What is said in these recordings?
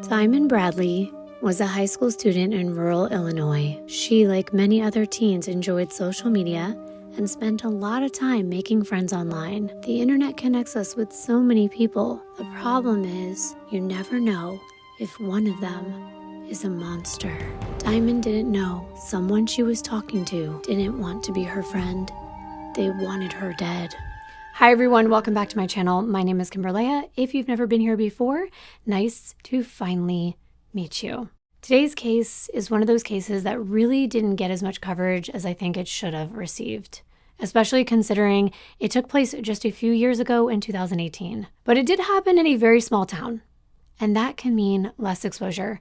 Diamond Bradley was a high school student in rural Illinois. She, like many other teens, enjoyed social media and spent a lot of time making friends online. The internet connects us with so many people. The problem is, you never know if one of them is a monster. Diamond didn't know someone she was talking to didn't want to be her friend. They wanted her dead. Hi everyone, welcome back to my channel. My name is Kimbyrleigha. If you've never been here before, nice to finally meet you. Today's case is one of those cases that really didn't get as much coverage as I think it should have received, especially considering it took place just a few years ago in 2018. But it did happen in a very small town, and that can mean less exposure.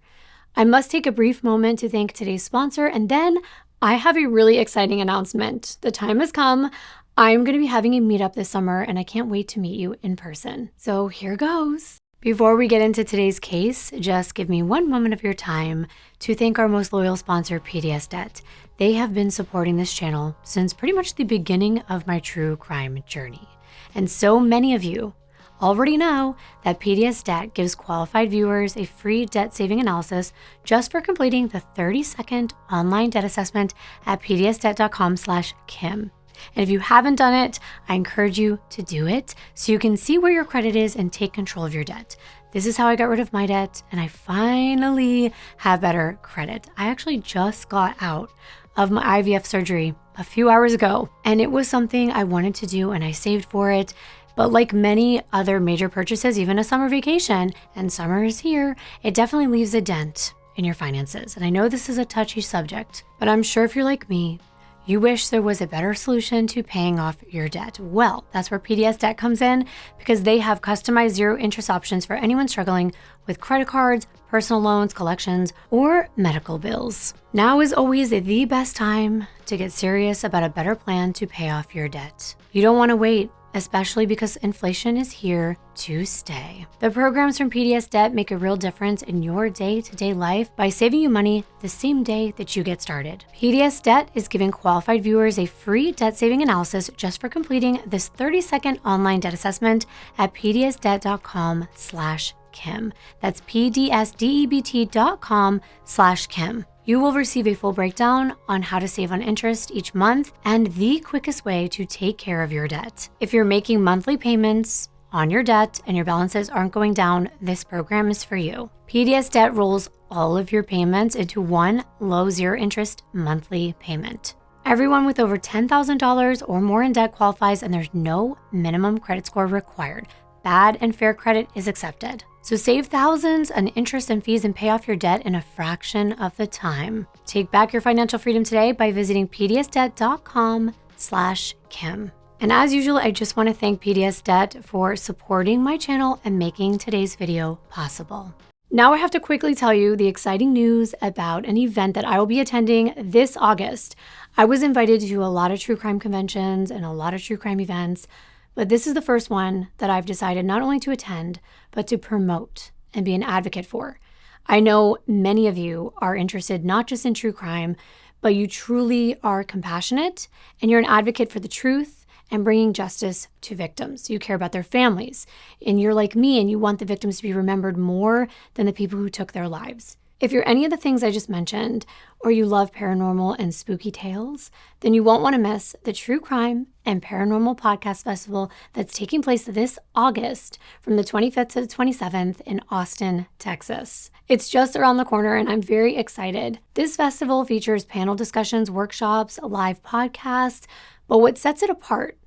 I must take a brief moment to thank today's sponsor, and then I have a really exciting announcement. The time has come. I'm going to be having a meetup this summer, and I can't wait to meet you in person. So here goes. Before we get into today's case, just give me one moment of your time to thank our most loyal sponsor, PDS Debt. They have been supporting this channel since pretty much the beginning of my true crime journey. And so many of you already know that PDS Debt gives qualified viewers a free debt saving analysis just for completing the 30-second online debt assessment at pdsdebt.com/Kim. And if you haven't done it, I encourage you to do it so you can see where your credit is and take control of your debt. This is how I got rid of my debt, and I finally have better credit. I actually just got out of my IVF surgery a few hours ago, and it was something I wanted to do and I saved for it. But like many other major purchases, even a summer vacation, and summer is here, it definitely leaves a dent in your finances. And I know this is a touchy subject, but I'm sure if you're like me, you wish there was a better solution to paying off your debt. Well, that's where PDS Debt comes in, because they have customized zero interest options for anyone struggling with credit cards, personal loans, collections, or medical bills. Now is always the best time to get serious about a better plan to pay off your debt. You don't want to wait, especially because inflation is here to stay. The programs from PDS Debt make a real difference in your day-to-day life by saving you money the same day that you get started. PDS Debt is giving qualified viewers a free debt saving analysis just for completing this 30-second online debt assessment at pdsdebt.com/Kim. That's pdsdebt.com/Kim. You will receive a full breakdown on how to save on interest each month and the quickest way to take care of your debt. If you're making monthly payments on your debt and your balances aren't going down, this program is for you. PDS Debt rolls all of your payments into one low zero interest monthly payment. Everyone with over $10,000 or more in debt qualifies, and there's no minimum credit score required. Bad and fair credit is accepted. So save thousands on interest and fees and pay off your debt in a fraction of the time. Take back your financial freedom today by visiting pdsdebt.com/Kim. And as usual, I just want to thank PDS Debt for supporting my channel and making today's video possible. Now I have to quickly tell you the exciting news about an event that I will be attending this August. I was invited to a lot of true crime conventions and a lot of true crime events, but this is the first one that I've decided not only to attend, but to promote and be an advocate for. I know many of you are interested not just in true crime, but you truly are compassionate and you're an advocate for the truth and bringing justice to victims. You care about their families, and you're like me and you want the victims to be remembered more than the people who took their lives. If you're any of the things I just mentioned, or you love paranormal and spooky tales, then you won't want to miss the True Crime and Paranormal Podcast Festival that's taking place this August from the 25th to the 27th in Austin, Texas. It's just around the corner and I'm very excited. This festival features panel discussions, workshops, live podcasts, but what sets it apart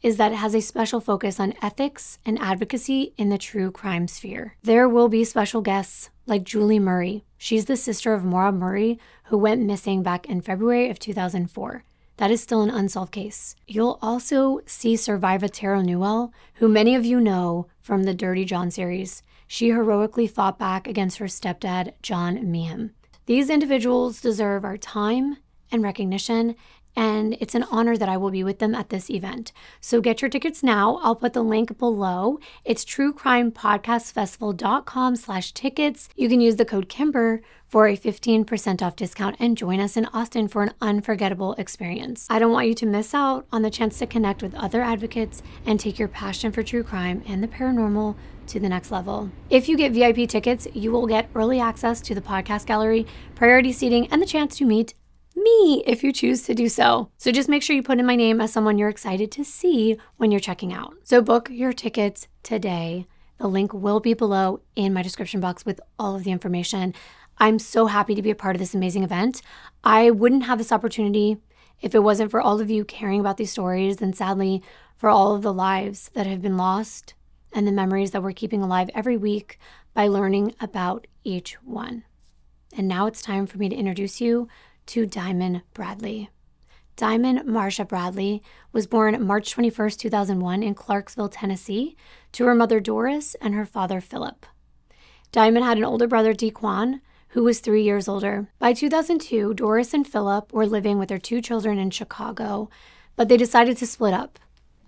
is that it has a special focus on ethics and advocacy in the true crime sphere. There will be special guests like Julie Murray. She's the sister of Maura Murray, who went missing back in February of 2004. That is still an unsolved case. You'll also see survivor Tara Newell, who many of you know from the Dirty John series. She heroically fought back against her stepdad, John Meehan. These individuals deserve our time and recognition, and it's an honor that I will be with them at this event. So get your tickets now. I'll put the link below. It's truecrimepodcastfestival.com/tickets. You can use the code Kimber for a 15% off discount and join us in Austin for an unforgettable experience. I don't want you to miss out on the chance to connect with other advocates and take your passion for true crime and the paranormal to the next level. If you get VIP tickets, you will get early access to the podcast gallery, priority seating, and the chance to meet me if you choose to do so. So just make sure you put in my name as someone you're excited to see when you're checking out. So book your tickets today. The link will be below in my description box with all of the information. I'm so happy to be a part of this amazing event. I wouldn't have this opportunity if it wasn't for all of you caring about these stories, and sadly for all of the lives that have been lost and the memories that we're keeping alive every week by learning about each one. And now it's time for me to introduce you to Diamond Bradley. Diamond Marsha Bradley was born March 21st, 2001 in Clarksville, Tennessee, to her mother Doris and her father Philip. Diamond had an older brother, Dequan, who was 3 years older. By 2002, Doris and Philip were living with their 2 children in Chicago, but they decided to split up.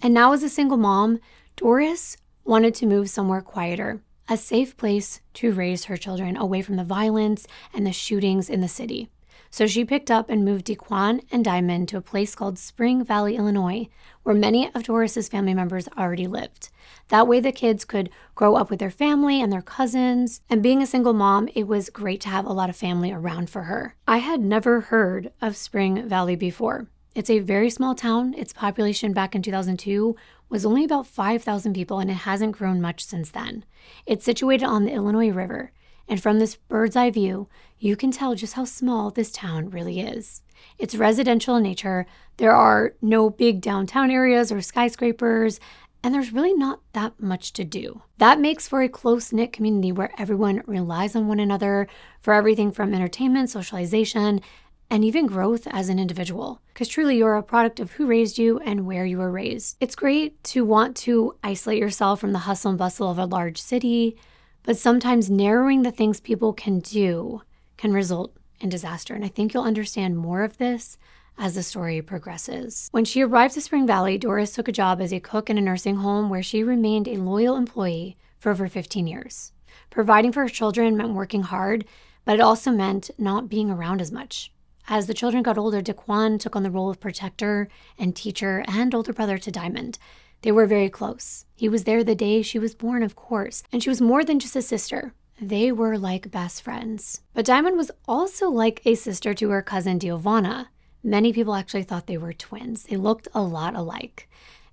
And now as a single mom, Doris wanted to move somewhere quieter, a safe place to raise her children away from the violence and the shootings in the city. So she picked up and moved Dequan and Diamond to a place called Spring Valley, Illinois, where many of Doris's family members already lived. That way the kids could grow up with their family and their cousins. And being a single mom, it was great to have a lot of family around for her. I had never heard of Spring Valley before. It's a very small town. Its population back in 2002 was only about 5,000 people, and it hasn't grown much since then. It's situated on the Illinois River. And from this bird's eye view, you can tell just how small this town really is. It's residential in nature. There are no big downtown areas or skyscrapers, and there's really not that much to do. That makes for a close-knit community where everyone relies on one another for everything from entertainment, socialization, and even growth as an individual. Because truly, you're a product of who raised you and where you were raised. It's great to want to isolate yourself from the hustle and bustle of a large city, but sometimes narrowing the things people can do can result in disaster. And I think you'll understand more of this as the story progresses. When she arrived to Spring Valley, Doris took a job as a cook in a nursing home where she remained a loyal employee for over 15 years. Providing for her children meant working hard, but it also meant not being around as much. As the children got older, Dequan took on the role of protector and teacher and older brother to Diamond. They were very close. He was there the day she was born, of course, and she was more than just a sister. They were like best friends. But Diamond was also like a sister to her cousin Giovanna. Many people actually thought they were twins. They looked a lot alike.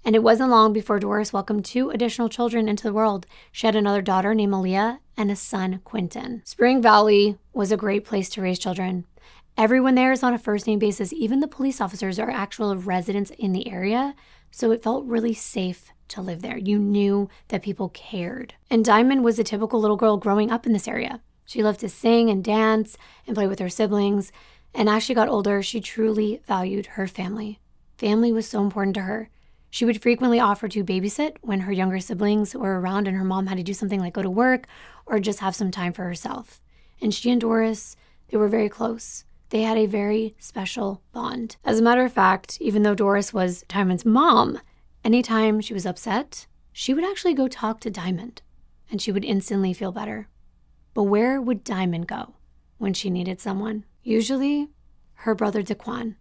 And it wasn't long before Doris welcomed 2 additional children into the world. She had another daughter named Malia and a son, Quentin. Spring Valley was a great place to raise children. Everyone there is on a first-name basis. Even the police officers are actual residents in the area, so it felt really safe to live there. You knew that people cared. And Diamond was a typical little girl growing up in this area. She loved to sing and dance and play with her siblings. And as she got older, she truly valued her family. Family was so important to her. She would frequently offer to babysit when her younger siblings were around and her mom had to do something like go to work or just have some time for herself. And she and Doris, they were very close. They had a very special bond. As a matter of fact, even though Doris was Diamond's mom, anytime she was upset, she would actually go talk to Diamond, and she would instantly feel better. But where would Diamond go when she needed someone? Usually, her brother Dequan.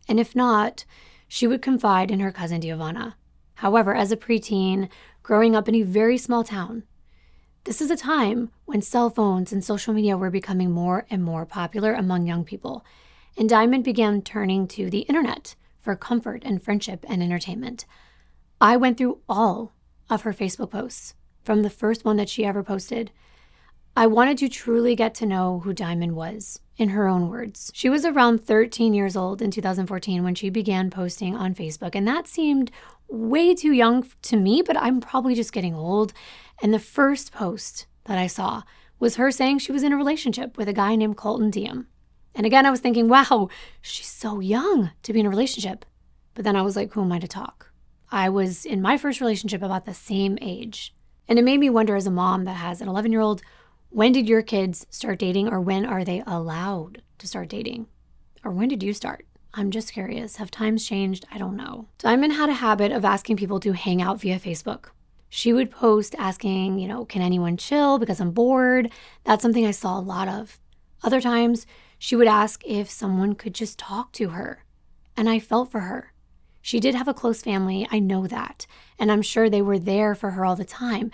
And if not, she would confide in her cousin Giovanna. However, as a preteen, growing up in a very small town, this is a time when cell phones and social media were becoming more and more popular among young people, and Diamond began turning to the internet for comfort and friendship and entertainment. I went through all of her Facebook posts, from the first one that she ever posted. I wanted to truly get to know who Diamond was, in her own words. She was around 13 years old in 2014 when she began posting on Facebook, and that seemed way too young to me, but I'm probably just getting old. And the first post that I saw was her saying she was in a relationship with a guy named Colton Diem. And again, I was thinking, wow, she's so young to be in a relationship. But then I was like, who am I to talk? I was in my first relationship about the same age. And it made me wonder, as a mom that has an 11-year-old, when did your kids start dating, or when are they allowed to start dating? Or when did you start? I'm just curious. Have times changed? I don't know. Diamond had a habit of asking people to hang out via Facebook. She would post asking, can anyone chill because I'm bored? That's something I saw a lot of. Other times, she would ask if someone could just talk to her. And I felt for her. She did have a close family, I know that. And I'm sure they were there for her all the time.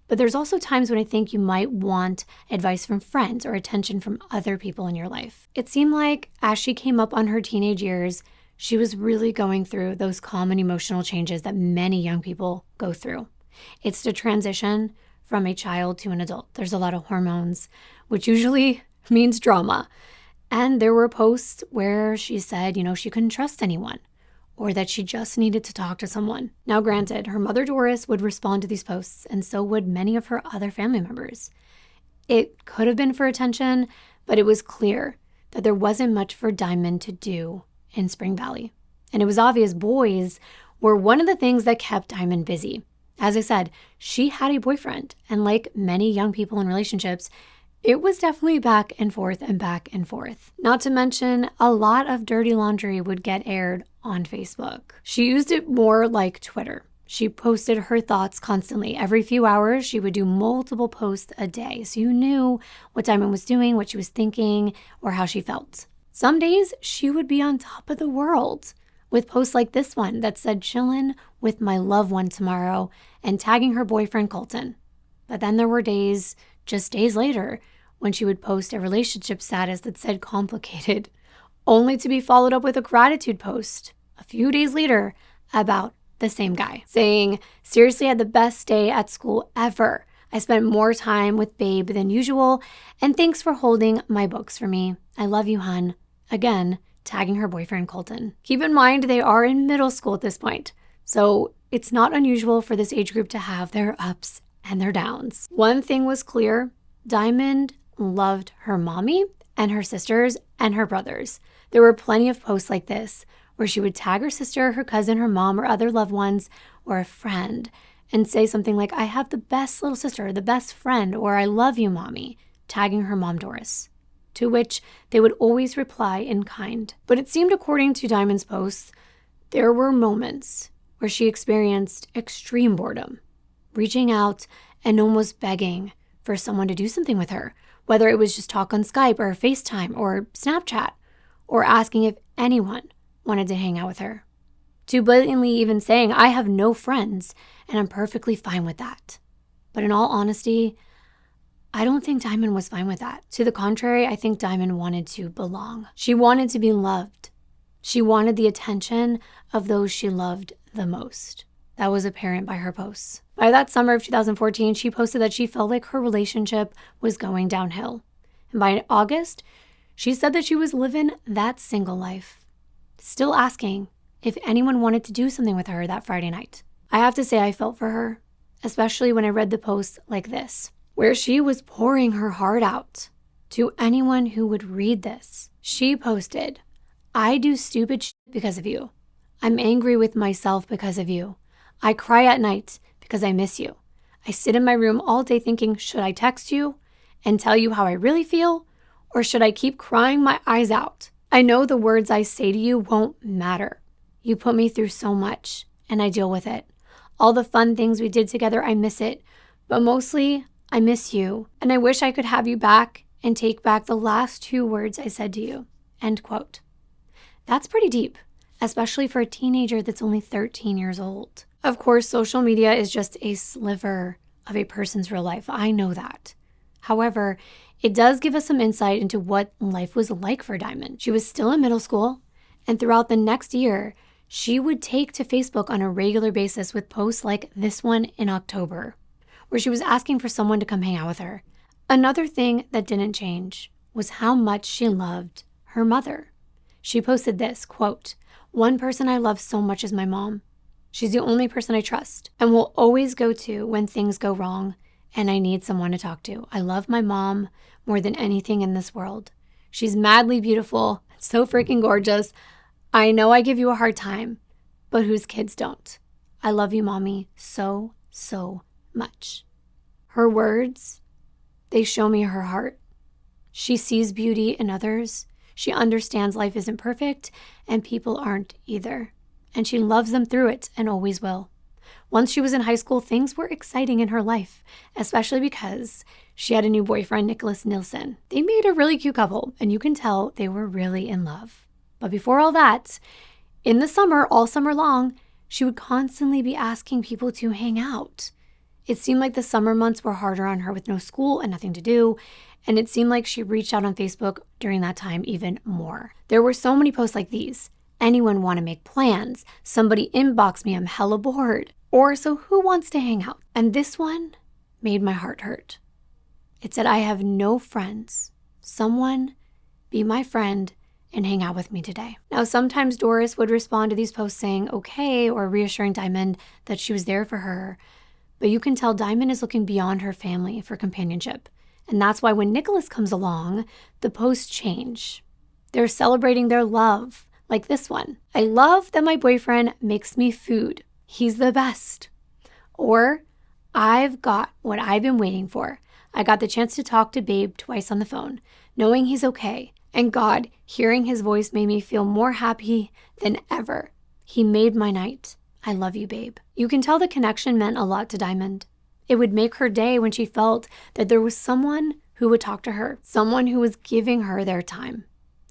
But there's also times when I think you might want advice from friends or attention from other people in your life. It seemed like as she came up on her teenage years, she was really going through those common emotional changes that many young people go through. It's the transition from a child to an adult. There's a lot of hormones, which usually means drama. And there were posts where she said, she couldn't trust anyone or that she just needed to talk to someone. Now, granted, her mother Doris would respond to these posts, and so would many of her other family members. It could have been for attention, but it was clear that there wasn't much for Diamond to do in Spring Valley. And it was obvious boys were one of the things that kept Diamond busy. As I said, she had a boyfriend, and like many young people in relationships, it was definitely back and forth and back and forth. Not to mention, a lot of dirty laundry would get aired on Facebook. She used it more like Twitter. She posted her thoughts constantly. Every few hours, she would do multiple posts a day, so you knew what Diamond was doing, what she was thinking, or how she felt. Some days, she would be on top of the world with posts like this one that said, "Chillin' with my loved one tomorrow," and tagging her boyfriend Colton. But then there were days, just days later, when she would post a relationship status that said complicated, only to be followed up with a gratitude post a few days later about the same guy, saying, "Seriously, had the best day at school ever. I spent more time with Babe than usual, and thanks for holding my books for me. I love you, hun." Again, tagging her boyfriend Colton. Keep in mind they are in middle school at this point, so it's not unusual for this age group to have their ups and their downs. One thing was clear: Diamond loved her mommy and her sisters and her brothers. There were plenty of posts like this where she would tag her sister, her cousin, her mom, or other loved ones, or a friend, and say something like, "I have the best little sister, the best friend," or "I love you, mommy," tagging her mom, Doris. To which they would always reply in kind. But it seemed, according to Diamond's posts, there were moments where she experienced extreme boredom, reaching out and almost begging for someone to do something with her, whether it was just talk on Skype or FaceTime or Snapchat, or asking if anyone wanted to hang out with her, to blatantly even saying, "I have no friends and I'm perfectly fine with that." But in all honesty, I don't think Diamond was fine with that. To the contrary, I think Diamond wanted to belong. She wanted to be loved. She wanted the attention of those she loved the most. That was apparent by her posts. By that summer of 2014, she posted that she felt like her relationship was going downhill. And by August, she said that she was living that single life, still asking if anyone wanted to do something with her that Friday night. I have to say I felt for her, especially when I read the posts like this, where she was pouring her heart out to anyone who would read this. She posted, "I do stupid shit because of you. I'm angry with myself because of you. I cry at night because I miss you. I sit in my room all day thinking, should I text you and tell you how I really feel, or should I keep crying my eyes out? I know the words I say to you won't matter. You put me through so much, and I deal with it. All the fun things we did together, I miss it. But mostly, I miss you, and I wish I could have you back and take back the last 2 words I said to you." End quote. That's pretty deep, especially for a teenager that's only 13 years old. Of course, social media is just a sliver of a person's real life. I know that. However, it does give us some insight into what life was like for Diamond. She was still in middle school, and throughout the next year, she would take to Facebook on a regular basis with posts like this one in October, where she was asking for someone to come hang out with her. Another thing that didn't change was how much she loved her mother. She posted this, quote, "One person I love so much is my mom. She's the only person I trust and will always go to when things go wrong and I need someone to talk to. I love my mom more than anything in this world. She's madly beautiful, so freaking gorgeous. I know I give you a hard time, but whose kids don't? I love you, mommy, so, so much." Her words, they show me her heart. She sees beauty in others. She understands life isn't perfect and people aren't either. And she loves them through it and always will. Once she was in high school, things were exciting in her life, especially because she had a new boyfriend, Nicholas Nilsson. They made a really cute couple, and you can tell they were really in love. But before all that, in the summer, all summer long, she would constantly be asking people to hang out. It seemed like the summer months were harder on her with no school and nothing to do, and it seemed like she reached out on Facebook during that time even more. There were so many posts like these. Anyone want to make plans? Somebody inbox me, I'm hella bored. Or so who wants to hang out? And this one made my heart hurt. It said, I have no friends. Someone be my friend and hang out with me today. Now, sometimes Doris would respond to these posts saying, okay, or reassuring Diamond that she was there for her. But you can tell Diamond is looking beyond her family for companionship. And that's why when Nicholas comes along, the posts change. They're celebrating their love, like this one. I love that my boyfriend makes me food. He's the best. Or, I've got what I've been waiting for. I got the chance to talk to Babe twice on the phone, knowing he's okay. And God, hearing his voice made me feel more happy than ever. He made my night. I love you, Babe. You can tell the connection meant a lot to Diamond. It would make her day when she felt that there was someone who would talk to her, someone who was giving her their time.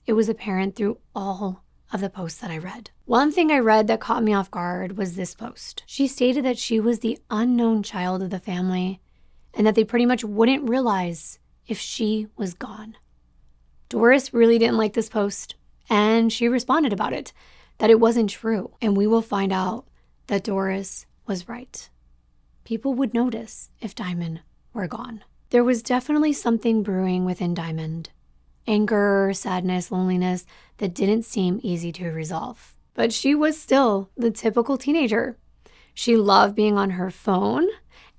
It was apparent through all of the posts that I read. One thing I read that caught me off guard was this post. She stated that she was the unknown child of the family and that they pretty much wouldn't realize if she was gone. Doris really didn't like this post, and she responded about it, that it wasn't true. And we will find out that Doris was right. People would notice if Diamond were gone. There was definitely something brewing within Diamond. Anger, sadness, loneliness that didn't seem easy to resolve. But she was still the typical teenager. She loved being on her phone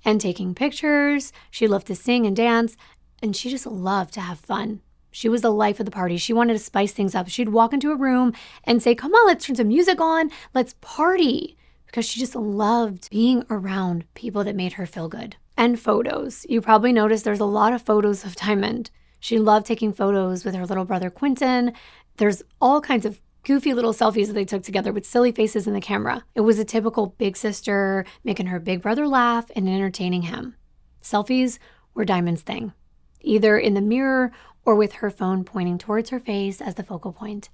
and taking pictures. She loved to sing and dance, and she just loved to have fun. She was the life of the party. She wanted to spice things up. She'd walk into a room and say, come on, let's turn some music on. Let's party. Because she just loved being around people that made her feel good. And photos. You probably noticed there's a lot of photos of Diamond. She loved taking photos with her little brother, Quentin. There's all kinds of goofy little selfies that they took together with silly faces in the camera. It was a typical big sister making her big brother laugh and entertaining him. Selfies were Diamond's thing, either in the mirror or with her phone pointing towards her face as the focal point.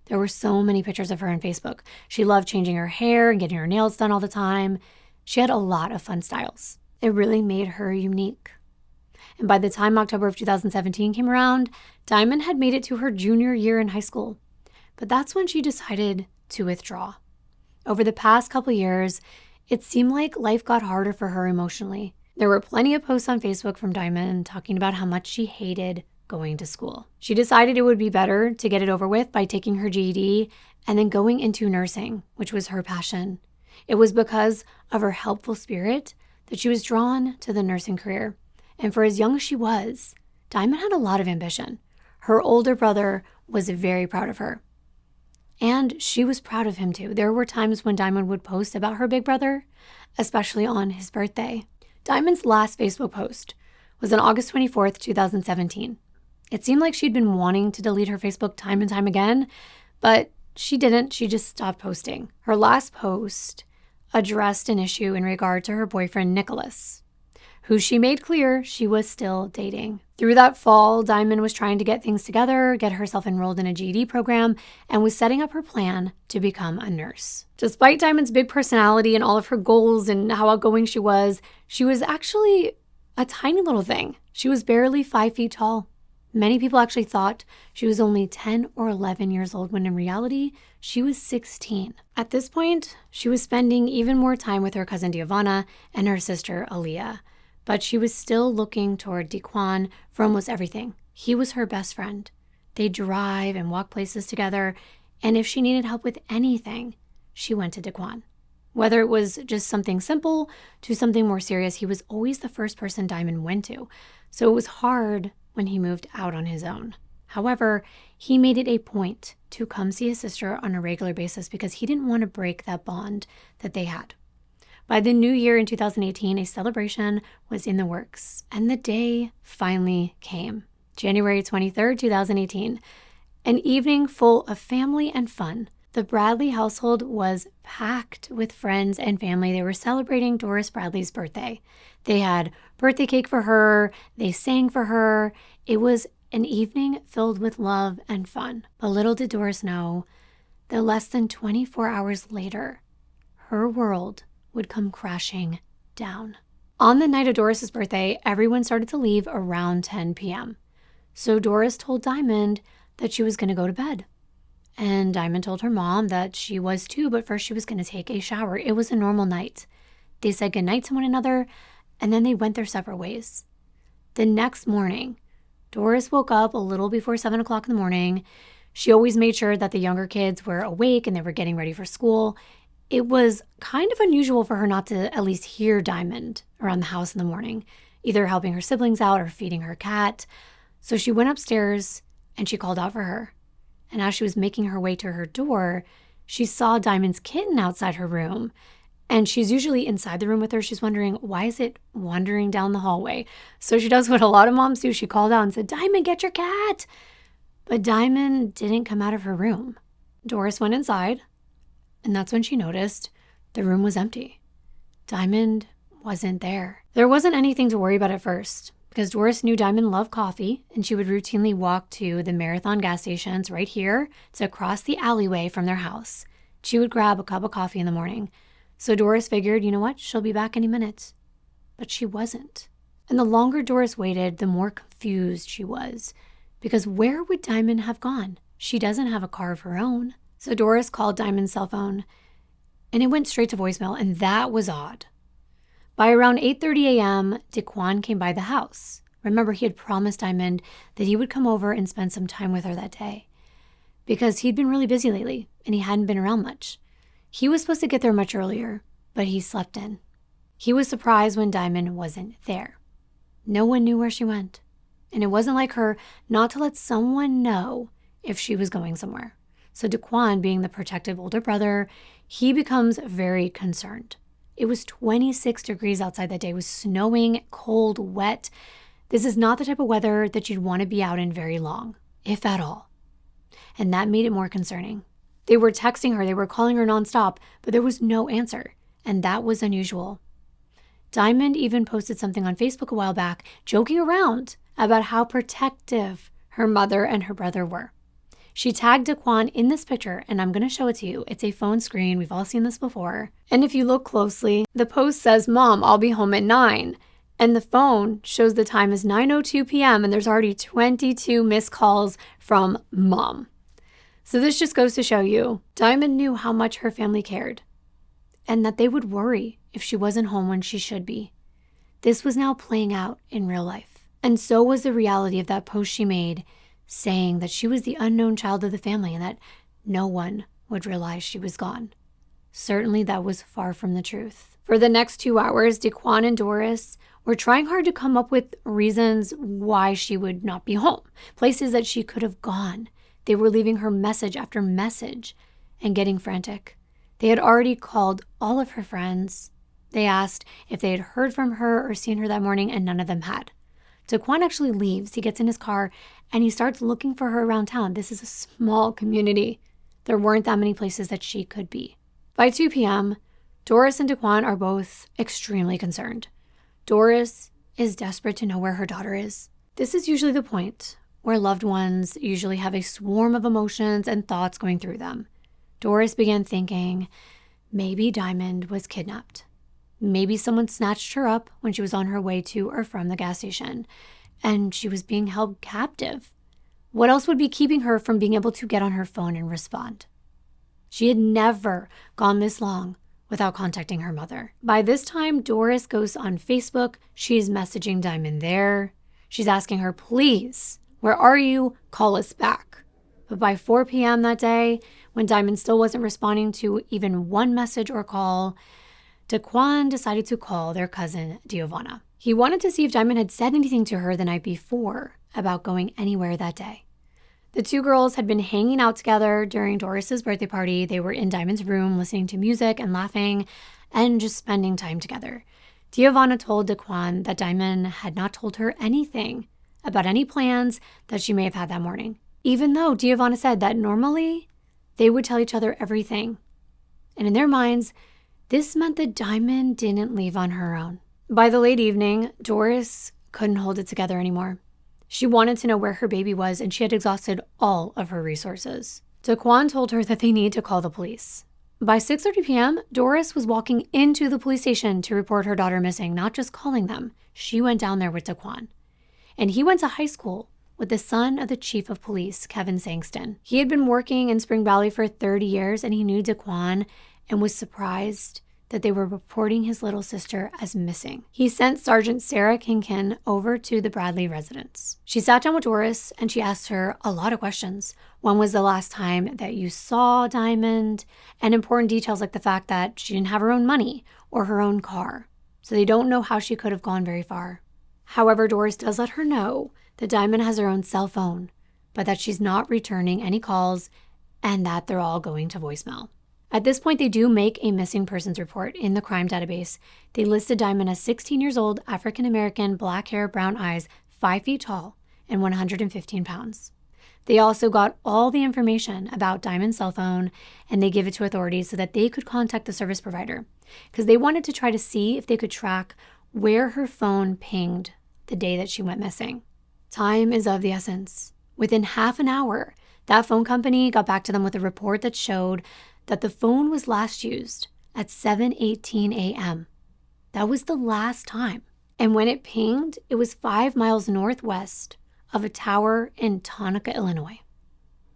There were so many pictures of her on Facebook. She loved changing her hair and getting her nails done all the time. She had a lot of fun styles. It really made her unique. And by the time October of 2017 came around, Diamond had made it to her junior year in high school. But that's when she decided to withdraw. Over the past couple years, it seemed like life got harder for her emotionally. There were plenty of posts on Facebook from Diamond talking about how much she hated going to school. She decided it would be better to get it over with by taking her GED and then going into nursing, which was her passion. It was because of her helpful spirit that she was drawn to the nursing career. And for as young as she was, Diamond had a lot of ambition. Her older brother was very proud of her. And she was proud of him too. There were times when Diamond would post about her big brother, especially on his birthday. Diamond's last Facebook post was on August 24th, 2017. It seemed like she'd been wanting to delete her Facebook time and time again, but she didn't. She just stopped posting. Her last post addressed an issue in regard to her boyfriend, Nicholas, who she made clear she was still dating. Through that fall, Diamond was trying to get things together, get herself enrolled in a GED program, and was setting up her plan to become a nurse. Despite Diamond's big personality and all of her goals and how outgoing she was actually a tiny little thing. She was barely 5 feet tall. Many people actually thought she was only 10 or 11 years old, when in reality, she was 16. At this point, she was spending even more time with her cousin Giovanna and her sister Aaliyah. But she was still looking toward Dequan for almost everything. He was her best friend. They drive and walk places together, and if she needed help with anything, she went to Dequan. Whether it was just something simple to something more serious, he was always the first person Diamond went to. So it was hard when he moved out on his own. However, he made it a point to come see his sister on a regular basis because he didn't want to break that bond that they had. By the new year in 2018, a celebration was in the works, and the day finally came. January 23rd, 2018. An evening full of family and fun. The Bradley household was packed with friends and family. They were celebrating Doris Bradley's birthday. They had birthday cake for her. They sang for her. It was an evening filled with love and fun. But little did Doris know that less than 24 hours later, her world would come crashing down. On the night of Doris's birthday, everyone started to leave around 10 p.m. So Doris told Diamond that she was going to go to bed. And Diamond told her mom that she was too, but first she was going to take a shower. It was a normal night. They said goodnight to one another, and then they went their separate ways. The next morning, Doris woke up a little before 7 o'clock in the morning. She always made sure that the younger kids were awake and they were getting ready for school. It was kind of unusual for her not to at least hear Diamond around the house in the morning, either helping her siblings out or feeding her cat. So she went upstairs and she called out for her. And as she was making her way to her door, she saw Diamond's kitten outside her room. And she's usually inside the room with her. She's wondering, why is it wandering down the hallway? So she does what a lot of moms do. She called out and said, Diamond, get your cat. But Diamond didn't come out of her room. Doris went inside, and that's when she noticed the room was empty. Diamond wasn't there. There wasn't anything to worry about at first, because Doris knew Diamond loved coffee, and she would routinely walk to the Marathon gas stations right here to cross the alleyway from their house. She would grab a cup of coffee in the morning. So Doris figured, you know what, she'll be back any minute. But she wasn't. And the longer Doris waited, the more confused she was. Because where would Diamond have gone? She doesn't have a car of her own. So Doris called Diamond's cell phone, and it went straight to voicemail, and that was odd. By around 8:30 a.m., Daquan came by the house. Remember, he had promised Diamond that he would come over and spend some time with her that day, because he'd been really busy lately, and he hadn't been around much. He was supposed to get there much earlier, but he slept in. He was surprised when Diamond wasn't there. No one knew where she went, and it wasn't like her not to let someone know if she was going somewhere. So Daquan, being the protective older brother, he becomes very concerned. It was 26 degrees outside that day. It was snowing, cold, wet. This is not the type of weather that you'd want to be out in very long, if at all. And that made it more concerning. They were texting her, they were calling her nonstop, but there was no answer, and that was unusual. Diamond even posted something on Facebook a while back, joking around about how protective her mother and her brother were. She tagged Daquan in this picture, and I'm going to show it to you. It's a phone screen. We've all seen this before. And if you look closely, the post says, Mom, I'll be home at 9. And the phone shows the time is 9:02 p.m. and there's already 22 missed calls from Mom. So this just goes to show you, Diamond knew how much her family cared and that they would worry if she wasn't home when she should be. This was now playing out in real life. And so was the reality of that post she made, saying that she was the unknown child of the family and that no one would realize she was gone. Certainly that was far from the truth. For the next 2 hours, Daquan and Doris were trying hard to come up with reasons why she would not be home, places that she could have gone. They were leaving her message after message and getting frantic. They had already called all of her friends. They asked if they had heard from her or seen her that morning, and none of them had. Daquan actually leaves. He gets in his car and he starts looking for her around town. This is a small community. There weren't that many places that she could be. By 2 p.m., Doris and Daquan are both extremely concerned. Doris is desperate to know where her daughter is. This is usually the point where loved ones usually have a swarm of emotions and thoughts going through them. Doris began thinking, maybe Diamond was kidnapped. Maybe someone snatched her up when she was on her way to or from the gas station, and she was being held captive. What else would be keeping her from being able to get on her phone and respond? She had never gone this long without contacting her mother. By this time, Doris goes on Facebook. She's messaging Diamond there. She's asking her, please, where are you? Call us back. But by 4 p.m. that day, when Diamond still wasn't responding to even one message or call, Daquan decided to call their cousin, Giovanna. He wanted to see if Diamond had said anything to her the night before about going anywhere that day. The two girls had been hanging out together during Doris's birthday party. They were in Diamond's room listening to music and laughing and just spending time together. Giovanna told Daquan that Diamond had not told her anything about any plans that she may have had that morning. even though Giovanna said that normally they would tell each other everything. And in their minds, this meant that Diamond didn't leave on her own. By the late evening, Doris couldn't hold it together anymore. She wanted to know where her baby was, and she had exhausted all of her resources. Daquan told her that they need to call the police. By 6:30 p.m., Doris was walking into the police station to report her daughter missing, not just calling them. She went down there with Daquan. And he went to high school with the son of the chief of police, Kevin Sangston. He had been working in Spring Valley for 30 years, and he knew Daquan and was surprised that they were reporting his little sister as missing. He sent Sergeant Sarah Kinkin over to the Bradley residence. She sat down with Doris and she asked her a lot of questions. When was the last time that you saw Diamond? And important details like the fact that she didn't have her own money or her own car. So they don't know how she could have gone very far. However, Doris does let her know that Diamond has her own cell phone, but that she's not returning any calls and that they're all going to voicemail. At this point, they do make a missing persons report in the crime database. They listed Diamond as 16 years old, African-American, black hair, brown eyes, 5 feet tall, and 115 pounds. They also got all the information about Diamond's cell phone, and they give it to authorities so that they could contact the service provider, because they wanted to try to see if they could track where her phone pinged the day that she went missing. Time is of the essence. Within half an hour, that phone company got back to them with a report that showed that the phone was last used at 7:18 a.m. That was the last time. And when it pinged, it was 5 miles northwest of a tower in Tonopah, Illinois.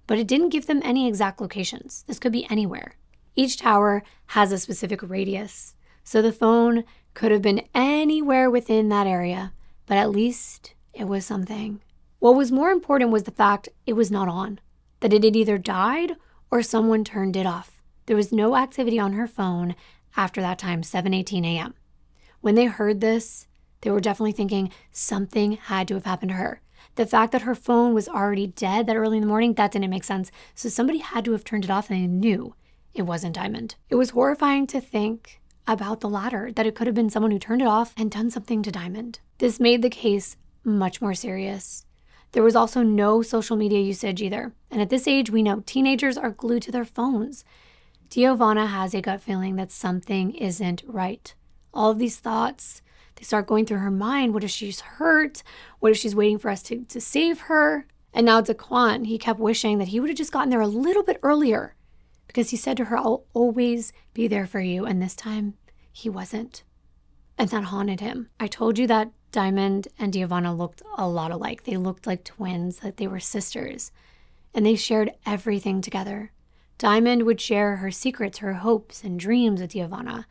But it didn't give them any exact locations. This could be anywhere. Each tower has a specific radius, so the phone could have been anywhere within that area, but at least it was something. What was more important was the fact it was not on, that it had either died or someone turned it off. There was no activity on her phone after that time, 7:18 a.m. When they heard this, they were definitely thinking something had to have happened to her. The fact that her phone was already dead that early in the morning, that didn't make sense. So somebody had to have turned it off, and they knew it wasn't Diamond. It was horrifying to think about the latter, that it could have been someone who turned it off and done something to Diamond. This made the case much more serious. There was also no social media usage either. And at this age, we know teenagers are glued to their phones. Giovanna has a gut feeling that something isn't right. All of these thoughts, they start going through her mind. What if she's hurt? What if she's waiting for us to save her? And now Daquan, he kept wishing that he would have just gotten there a little bit earlier, because he said to her, I'll always be there for you. And this time he wasn't. And that haunted him. I told you that Diamond and Giovanna looked a lot alike. They looked like twins, like they were sisters. And they shared everything together. Diamond would share her secrets, her hopes and dreams with Giovanna,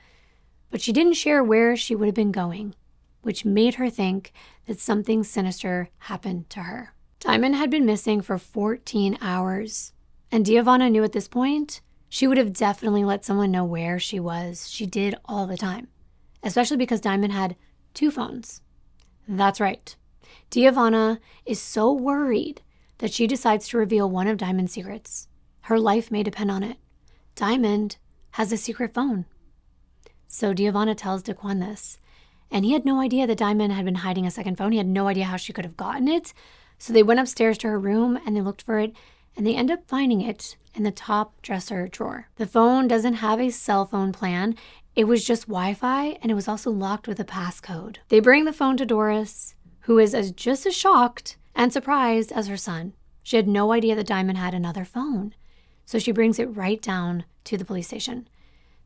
but she didn't share where she would have been going, which made her think that something sinister happened to her. Diamond had been missing for 14 hours, and Giovanna knew at this point she would have definitely let someone know where she was. She did all the time, especially because Diamond had 2 phones. That's right. Giovanna is so worried that she decides to reveal one of Diamond's secrets. Her life may depend on it. Diamond has a secret phone. So Giovanna tells Daquan this, and he had no idea that Diamond had been hiding a second phone. He had no idea how she could have gotten it. So they went upstairs to her room and they looked for it, and they end up finding it in the top dresser drawer. The phone doesn't have a cell phone plan. It was just Wi-Fi, and it was also locked with a passcode. They bring the phone to Doris, who is just as shocked and surprised as her son. She had no idea that Diamond had another phone. So she brings it right down to the police station.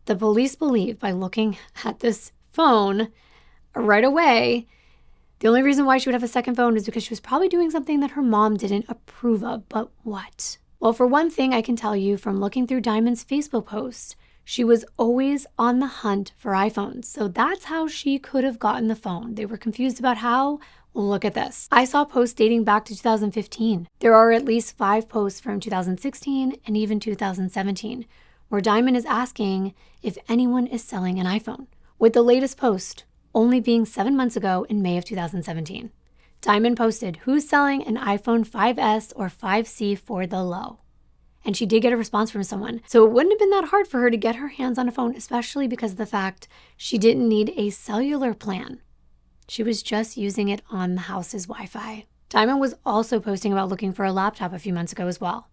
The police believe, by looking at this phone right away, the only reason why she would have a second phone is because she was probably doing something that her mom didn't approve of. But what? Well, for one thing, I can tell you from looking through Diamond's Facebook posts, she was always on the hunt for iPhones. So that's how she could have gotten the phone. They were confused about how. Well, look at this. I saw posts dating back to 2015. There are at least 5 posts from 2016 and even 2017 where Diamond is asking if anyone is selling an iPhone, with the latest post only being 7 months ago in May of 2017. Diamond posted, "Who's selling an iPhone 5S or 5C for the low?" And she did get a response from someone. So it wouldn't have been that hard for her to get her hands on a phone, especially because of the fact she didn't need a cellular plan. She was just using it on the house's Wi-Fi. Diamond was also posting about looking for a laptop a few months ago as well.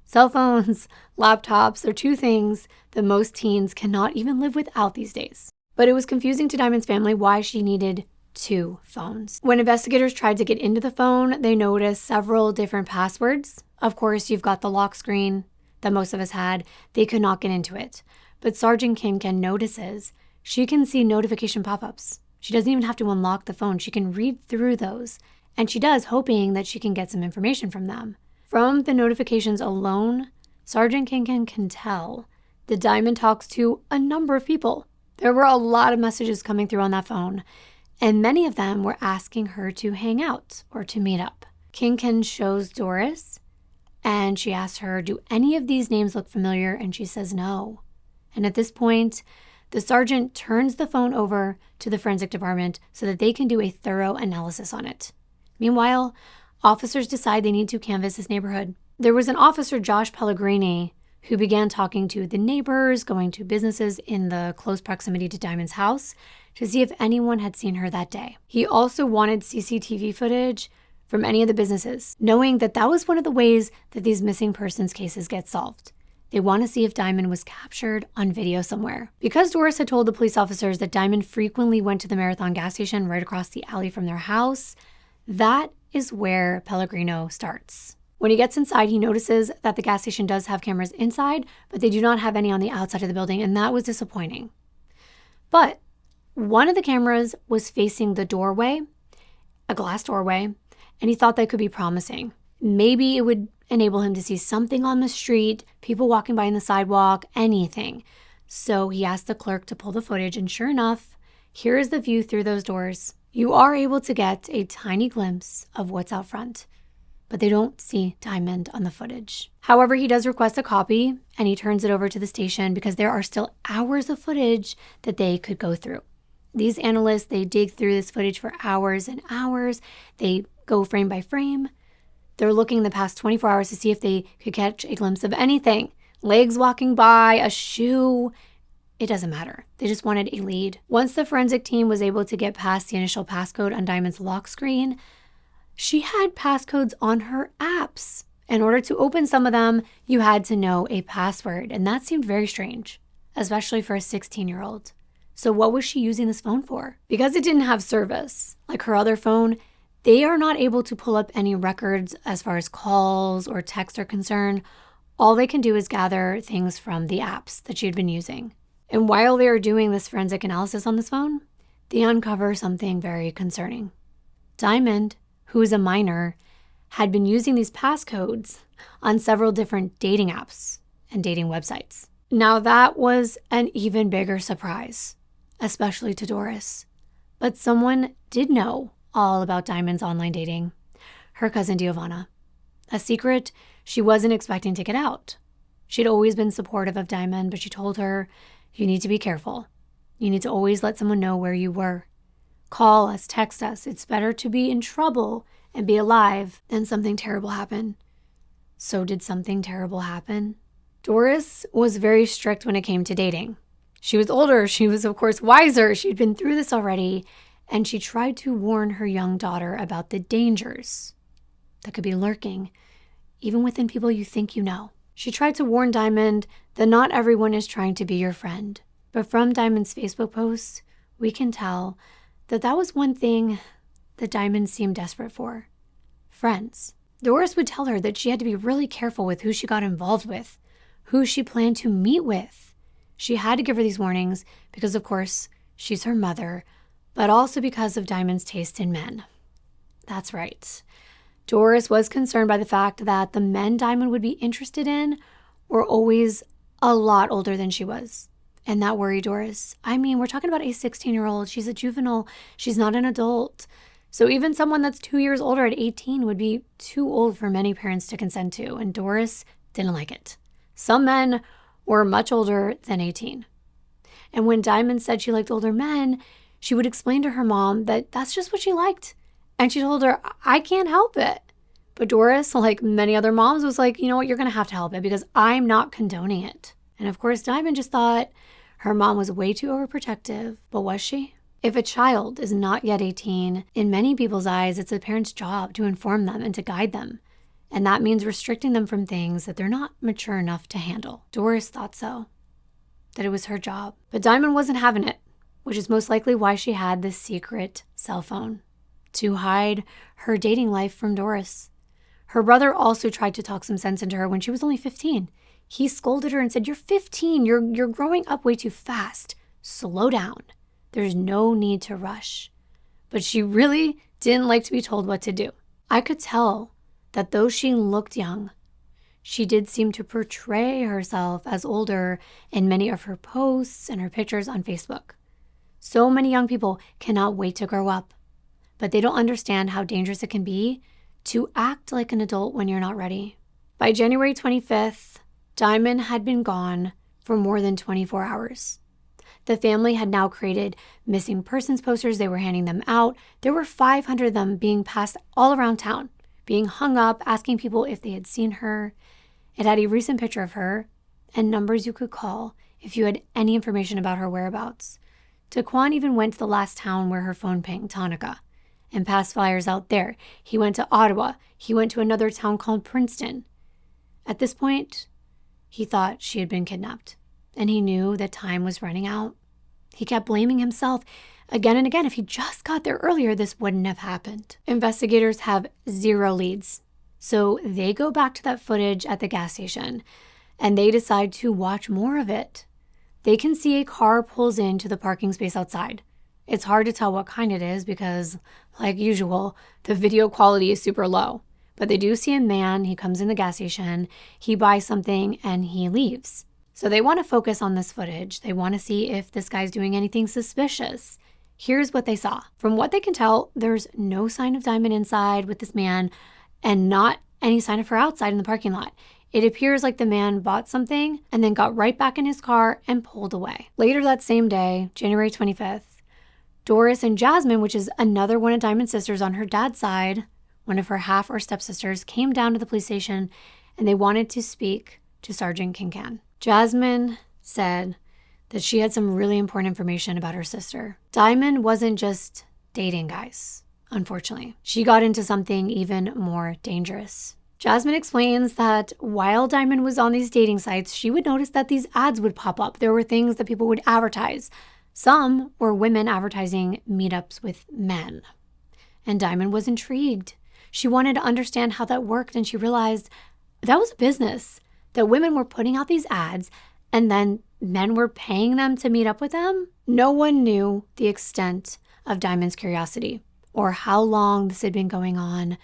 Cell phones, laptops, they're two things that most teens cannot even live without these days. But it was confusing to Diamond's family why she needed 2 phones. When investigators tried to get into the phone, they noticed several different passwords. Of course, you've got the lock screen that most of us had. They could not get into it. But Sergeant Kinken notices she can see notification pop-ups. She doesn't even have to unlock the phone. She can read through those. And she does, hoping that she can get some information from them. From the notifications alone, Sergeant Kinken can tell that Diamond talks to a number of people. There were a lot of messages coming through on that phone, and many of them were asking her to hang out or to meet up. Kinken shows Doris, and she asks her, do any of these names look familiar? And she says no. And at this point, the sergeant turns the phone over to the forensic department so that they can do a thorough analysis on it. Meanwhile, officers decide they need to canvass this neighborhood. There was an officer, Josh Pellegrini, who began talking to the neighbors, going to businesses in the close proximity to Diamond's house to see if anyone had seen her that day. He also wanted CCTV footage from any of the businesses, knowing that that was one of the ways that these missing persons cases get solved. They want to see if Diamond was captured on video somewhere. Because Doris had told the police officers that Diamond frequently went to the Marathon gas station right across the alley from their house, that is where Pellegrino starts. When he gets inside, he notices that the gas station does have cameras inside, but they do not have any on the outside of the building, and that was disappointing. But one of the cameras was facing the doorway, a glass doorway, and he thought that could be promising. Maybe it would enable him to see something on the street, people walking by on the sidewalk, anything. So he asked the clerk to pull the footage, and sure enough, here is the view through those doors. You are able to get a tiny glimpse of what's out front, but they don't see Diamond on the footage. However, he does request a copy, and he turns it over to the station because there are still hours of footage that they could go through. These analysts, they dig through this footage for hours and hours. They go frame by frame. They're looking the past 24 hours to see if they could catch a glimpse of anything. Legs walking by, a shoe. It doesn't matter. They just wanted a lead. Once the forensic team was able to get past the initial passcode on Diamond's lock screen, she had passcodes on her apps. In order to open some of them, you had to know a password, and that seemed very strange, especially for a 16-year-old. So what was she using this phone for? Because it didn't have service, like her other phone, they are not able to pull up any records as far as calls or texts are concerned. All they can do is gather things from the apps that she had been using. And while they are doing this forensic analysis on this phone, they uncover something very concerning. Diamond, who is a minor, had been using these passcodes on several different dating apps and dating websites. Now that was an even bigger surprise, especially to Doris. But someone did know all about Diamond's online dating, her cousin Giovanna. A secret she wasn't expecting to get out. She'd always been supportive of Diamond, but she told her, you need to be careful. You need to always let someone know where you were. Call us, text us. It's better to be in trouble and be alive than something terrible happen. So did something terrible happen? Doris was very strict when it came to dating. She was older. She was, of course, wiser. She'd been through this already. And she tried to warn her young daughter about the dangers that could be lurking, even within people you think you know. She tried to warn Diamond that not everyone is trying to be your friend. But from Diamond's Facebook posts, we can tell that that was one thing that Diamond seemed desperate for. Friends. Doris would tell her that she had to be really careful with who she got involved with, who she planned to meet with. She had to give her these warnings because, of course, she's her mother, but also because of Diamond's taste in men. That's right. Doris was concerned by the fact that the men Diamond would be interested in were always a lot older than she was. And that worried Doris. I mean, we're talking about a 16-year-old. She's a juvenile. She's not an adult. So even someone that's 2 years older at 18 would be too old for many parents to consent to. And Doris didn't like it. Some men were much older than 18. And when Diamond said she liked older men, she would explain to her mom that that's just what she liked. And she told her, I can't help it. But Doris, like many other moms, was like, you know what, you're going to have to help it because I'm not condoning it. And of course, Diamond just thought her mom was way too overprotective. But was she? If a child is not yet 18, in many people's eyes, it's a parent's job to inform them and to guide them. And that means restricting them from things that they're not mature enough to handle. Doris thought so, that it was her job. But Diamond wasn't having it, which is most likely why she had this secret cell phone, to hide her dating life from Doris. Her brother also tried to talk some sense into her when she was only 15. He scolded her and said, "You're 15, you're growing up way too fast. Slow down. There's no need to rush." But she really didn't like to be told what to do. I could tell that though she looked young, she did seem to portray herself as older in many of her posts and her pictures on Facebook. So many young people cannot wait to grow up, but they don't understand how dangerous it can be to act like an adult when you're not ready. By January 25th, Diamond had been gone for more than 24 hours. The family had now created missing persons posters. They were handing them out. There were 500 of them being passed all around town, being hung up, asking people if they had seen her. It had a recent picture of her and numbers you could call if you had any information about her whereabouts. Daquan even went to the last town where her phone pinged, Tonica, and passed flyers out there. He went to Ottawa. He went to another town called Princeton. At this point, he thought she had been kidnapped, and he knew that time was running out. He kept blaming himself again and again. If he just got there earlier, this wouldn't have happened. Investigators have zero leads, so they go back to that footage at the gas station, and they decide to watch more of it. They can see a car pulls into the parking space outside. It's hard to tell what kind it is because, like usual, the video quality is super low. But they do see a man. He comes in the gas station, he buys something, and he leaves. So they want to focus on this footage. They want to see if this guy's doing anything suspicious. Here's what they saw. From what they can tell, there's no sign of Diamond inside with this man and not any sign of her outside in the parking lot. It appears like the man bought something and then got right back in his car and pulled away. Later that same day, January 25th, Doris and Jasmine, which is another one of Diamond's sisters on her dad's side, one of her half or stepsisters, came down to the police station and they wanted to speak to Sergeant Kincan. Jasmine said that she had some really important information about her sister. Diamond wasn't just dating guys, unfortunately. She got into something even more dangerous. Jasmine explains that while Diamond was on these dating sites, she would notice that these ads would pop up. There were things that people would advertise. Some were women advertising meetups with men. And Diamond was intrigued. She wanted to understand how that worked, and she realized that was a business, that women were putting out these ads and then men were paying them to meet up with them. No one knew the extent of Diamond's curiosity or how long this had been going on,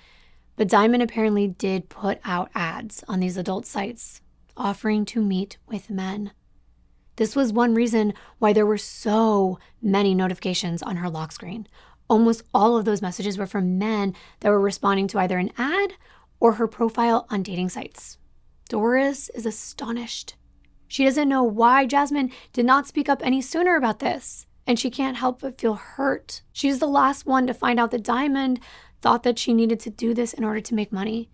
but Diamond apparently did put out ads on these adult sites offering to meet with men. This was one reason why there were so many notifications on her lock screen. Almost all of those messages were from men that were responding to either an ad or her profile on dating sites. Doris is astonished. She doesn't know why Jasmine did not speak up any sooner about this, and she can't help but feel hurt. She's the last one to find out that Diamond thought that she needed to do this in order to make money,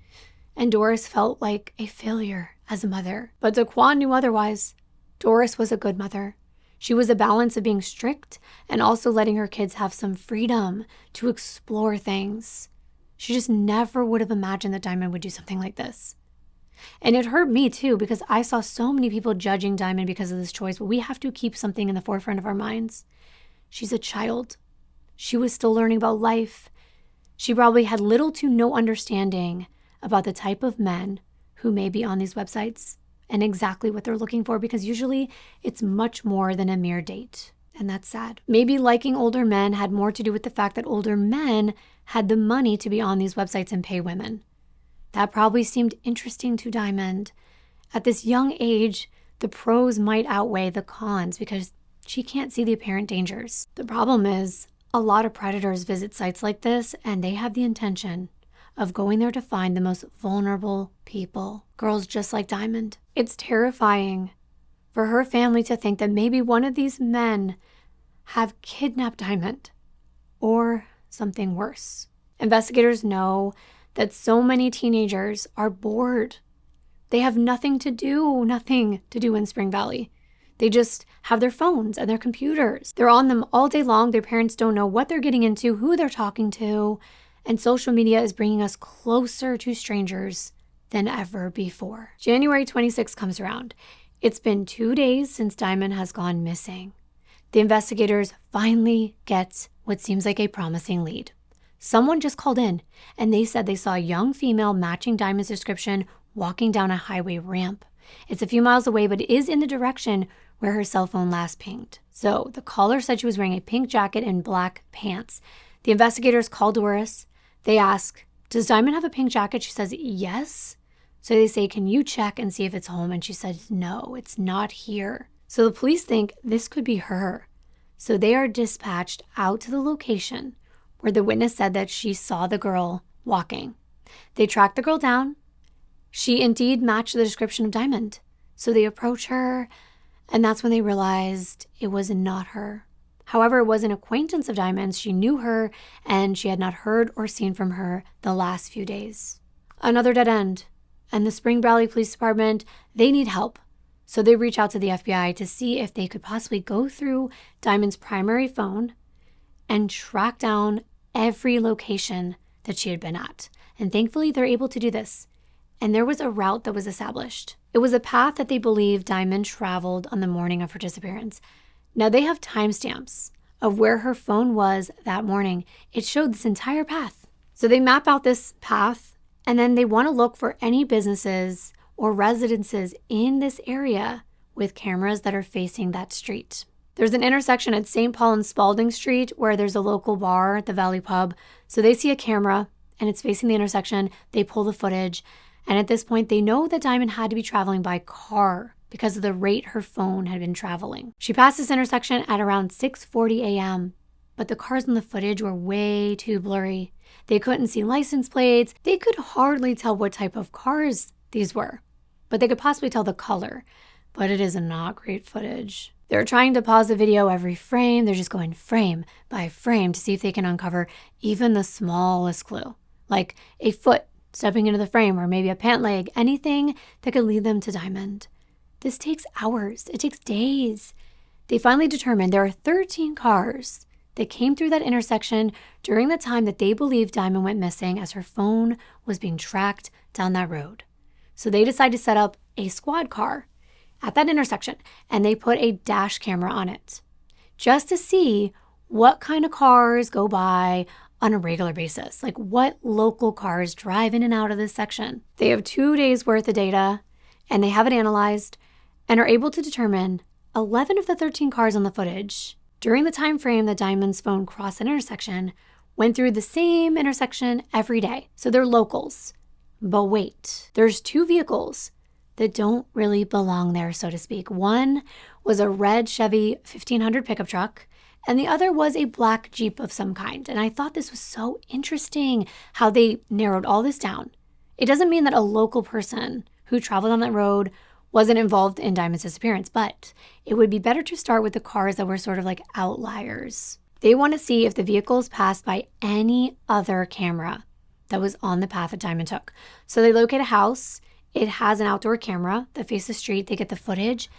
and Doris felt like a failure as a mother. But Daquan knew otherwise. Doris was a good mother. She was a balance of being strict and also letting her kids have some freedom to explore things. She just never would have imagined that Diamond would do something like this. And it hurt me too, because I saw so many people judging Diamond because of this choice, but we have to keep something in the forefront of our minds. She's a child. She was still learning about life. She probably had little to no understanding about the type of men who may be on these websites and exactly what they're looking for, because usually it's much more than a mere date. And that's sad. Maybe liking older men had more to do with the fact that older men had the money to be on these websites and pay women. That probably seemed interesting to Diamond. At this young age, the pros might outweigh the cons because she can't see the apparent dangers. The problem is, a lot of predators visit sites like this and they have the intention of going there to find the most vulnerable people, girls just like Diamond. It's terrifying for her family to think that maybe one of these men have kidnapped Diamond or something worse. Investigators know that so many teenagers are bored. They have nothing to do in Spring Valley. They just have their phones and their computers. They're on them all day long. Their parents don't know what they're getting into, who they're talking to. And social media is bringing us closer to strangers than ever before. January 26th comes around. It's been 2 days since Diamond has gone missing. The investigators finally get what seems like a promising lead. Someone just called in and they said they saw a young female matching Diamond's description walking down a highway ramp. It's a few miles away, but it is in the direction where her cell phone last pinged. So the caller said she was wearing a pink jacket and black pants. The investigators called Juris. They ask, does Diamond have a pink jacket? She says, yes. So they say, can you check and see if it's home? And she says, no, it's not here. So the police think this could be her. So they are dispatched out to the location where the witness said that she saw the girl walking. They track the girl down. She indeed matched the description of Diamond. So they approach her, and that's when they realized it was not her. However, it was an acquaintance of Diamond's. She knew her, and she had not heard or seen from her the last few days. Another dead end. And the Spring Valley Police Department, they need help. So they reach out to the FBI to see if they could possibly go through Diamond's primary phone and track down every location that she had been at. And thankfully, they're able to do this. And there was a route that was established. It was a path that they believe Diamond traveled on the morning of her disappearance. Now, they have timestamps of where her phone was that morning. It showed this entire path. So they map out this path, and then they want to look for any businesses or residences in this area with cameras that are facing that street. There's an intersection at St. Paul and Spalding Street where there's a local bar, the Valley Pub. So they see a camera, and it's facing the intersection. They pull the footage. And at this point, they know that Diamond had to be traveling by car because of the rate her phone had been traveling. She passed this intersection at around 6:40 a.m., but the cars in the footage were way too blurry. They couldn't see license plates. They could hardly tell what type of cars these were, but they could possibly tell the color. But it is not great footage. They're trying to pause the video every frame. They're just going frame by frame to see if they can uncover even the smallest clue, like a foot stepping into the frame, or maybe a pant leg, anything that could lead them to Diamond. This takes hours. It takes days. They finally determined there are 13 cars that came through that intersection during the time that they believed Diamond went missing as her phone was being tracked down that road. So they decided to set up a squad car at that intersection, and they put a dash camera on it just to see what kind of cars go by on a regular basis, like what local cars drive in and out of this section. They have 2 days worth of data, and they have it analyzed and are able to determine 11 of the 13 cars on the footage during the time frame that Diamond's phone crossed an intersection went through the same intersection every day. So they're locals. But wait, there's 2 vehicles that don't really belong there, so to speak. One was a red Chevy 1500 pickup truck, and the other was a black Jeep of some kind. And I thought this was so interesting how they narrowed all this down. It doesn't mean that a local person who traveled on that road wasn't involved in Diamond's disappearance, but it would be better to start with the cars that were sort of like outliers. They want to see if the vehicles passed by any other camera that was on the path that Diamond took. So they locate a house. It has an outdoor camera that faces the street. They get the footage,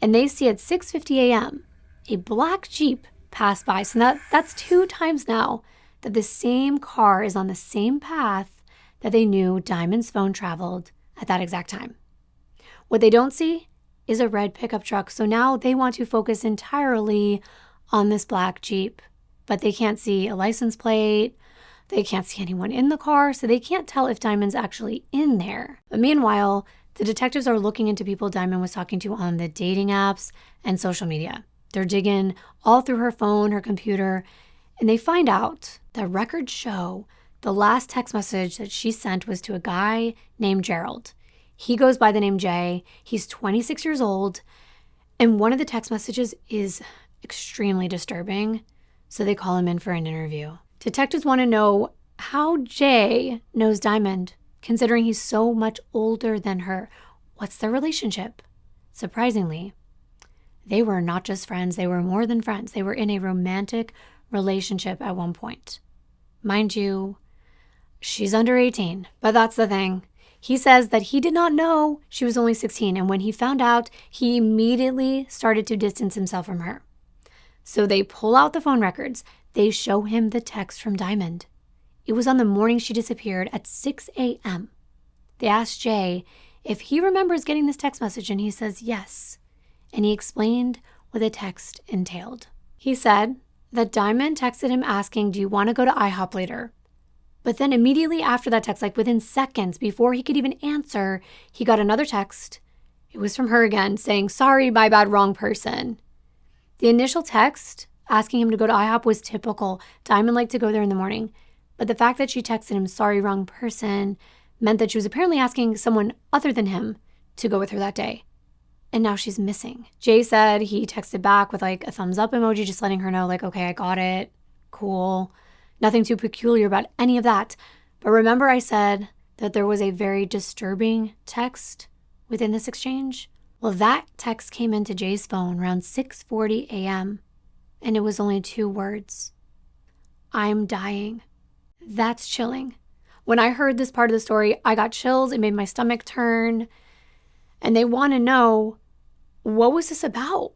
and they see at 6:50 a.m. a black Jeep pass by. So that's 2 times now that the same car is on the same path that they knew Diamond's phone traveled at that exact time. What they don't see is a red pickup truck. So now they want to focus entirely on this black Jeep, but they can't see a license plate. They can't see anyone in the car, so they can't tell if Diamond's actually in there. But meanwhile, the detectives are looking into people Diamond was talking to on the dating apps and social media. They're digging all through her phone, her computer, and they find out that records show the last text message that she sent was to a guy named Gerald. He goes by the name Jay. He's 26 years old, and one of the text messages is extremely disturbing, so they call him in for an interview. Detectives want to know how Jay knows Diamond, considering he's so much older than her. What's their relationship? Surprisingly, they were not just friends. They were more than friends. They were in a romantic relationship at one point. Mind you, she's under 18, but that's the thing. He says that he did not know she was only 16, and when he found out, he immediately started to distance himself from her. So they pull out the phone records. They show him the text from Diamond. It was on the morning she disappeared at 6 a.m. They asked Jay if he remembers getting this text message, and he says yes. And he explained what the text entailed. He said that Diamond texted him asking, "Do you want to go to IHOP later?" But then immediately after that text, like within seconds before he could even answer, he got another text. It was from her again saying, "Sorry, my bad, wrong person." The initial text asking him to go to IHOP was typical. Diamond liked to go there in the morning. But the fact that she texted him, "Sorry, wrong person," meant that she was apparently asking someone other than him to go with her that day. And now she's missing. Jay said he texted back with like a thumbs up emoji, just letting her know like, "Okay, I got it. Cool." Nothing too peculiar about any of that. But remember I said that there was a very disturbing text within this exchange? Well, that text came into Jay's phone around 6:40 a.m. and it was only 2 words. "I'm dying." That's chilling. When I heard this part of the story, I got chills. It made my stomach turn. And they want to know, what was this about?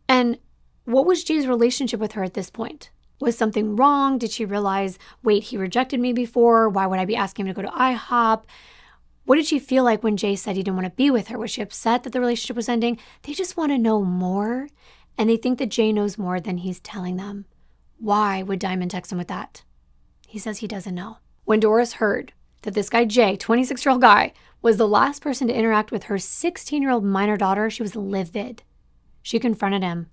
And what was Jay's relationship with her at this point? Was something wrong? Did she realize, wait, he rejected me before? Why would I be asking him to go to IHOP? What did she feel like when Jay said he didn't want to be with her? Was she upset that the relationship was ending? They just want to know more. And they think that Jay knows more than he's telling them. Why would Diamond text him with that? He says he doesn't know. When Doris heard that this guy, Jay, 26-year-old guy, was the last person to interact with her 16-year-old minor daughter, she was livid. She confronted him.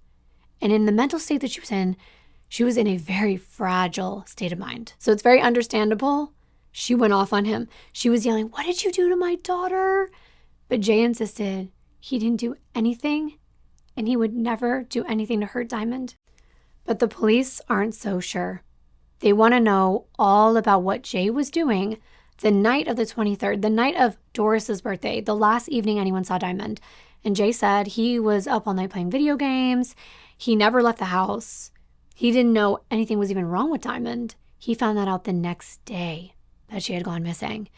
And in the mental state that she was in a very fragile state of mind. So it's very understandable. She went off on him. She was yelling, "What did you do to my daughter?" But Jay insisted he didn't do anything, and he would never do anything to hurt Diamond. But the police aren't so sure. They want to know all about what Jay was doing the night of the 23rd, the night of Doris's birthday, the last evening anyone saw Diamond. And Jay said he was up all night playing video games. He never left the house. He didn't know anything was even wrong with Diamond. He found that out the next day that she had gone missing.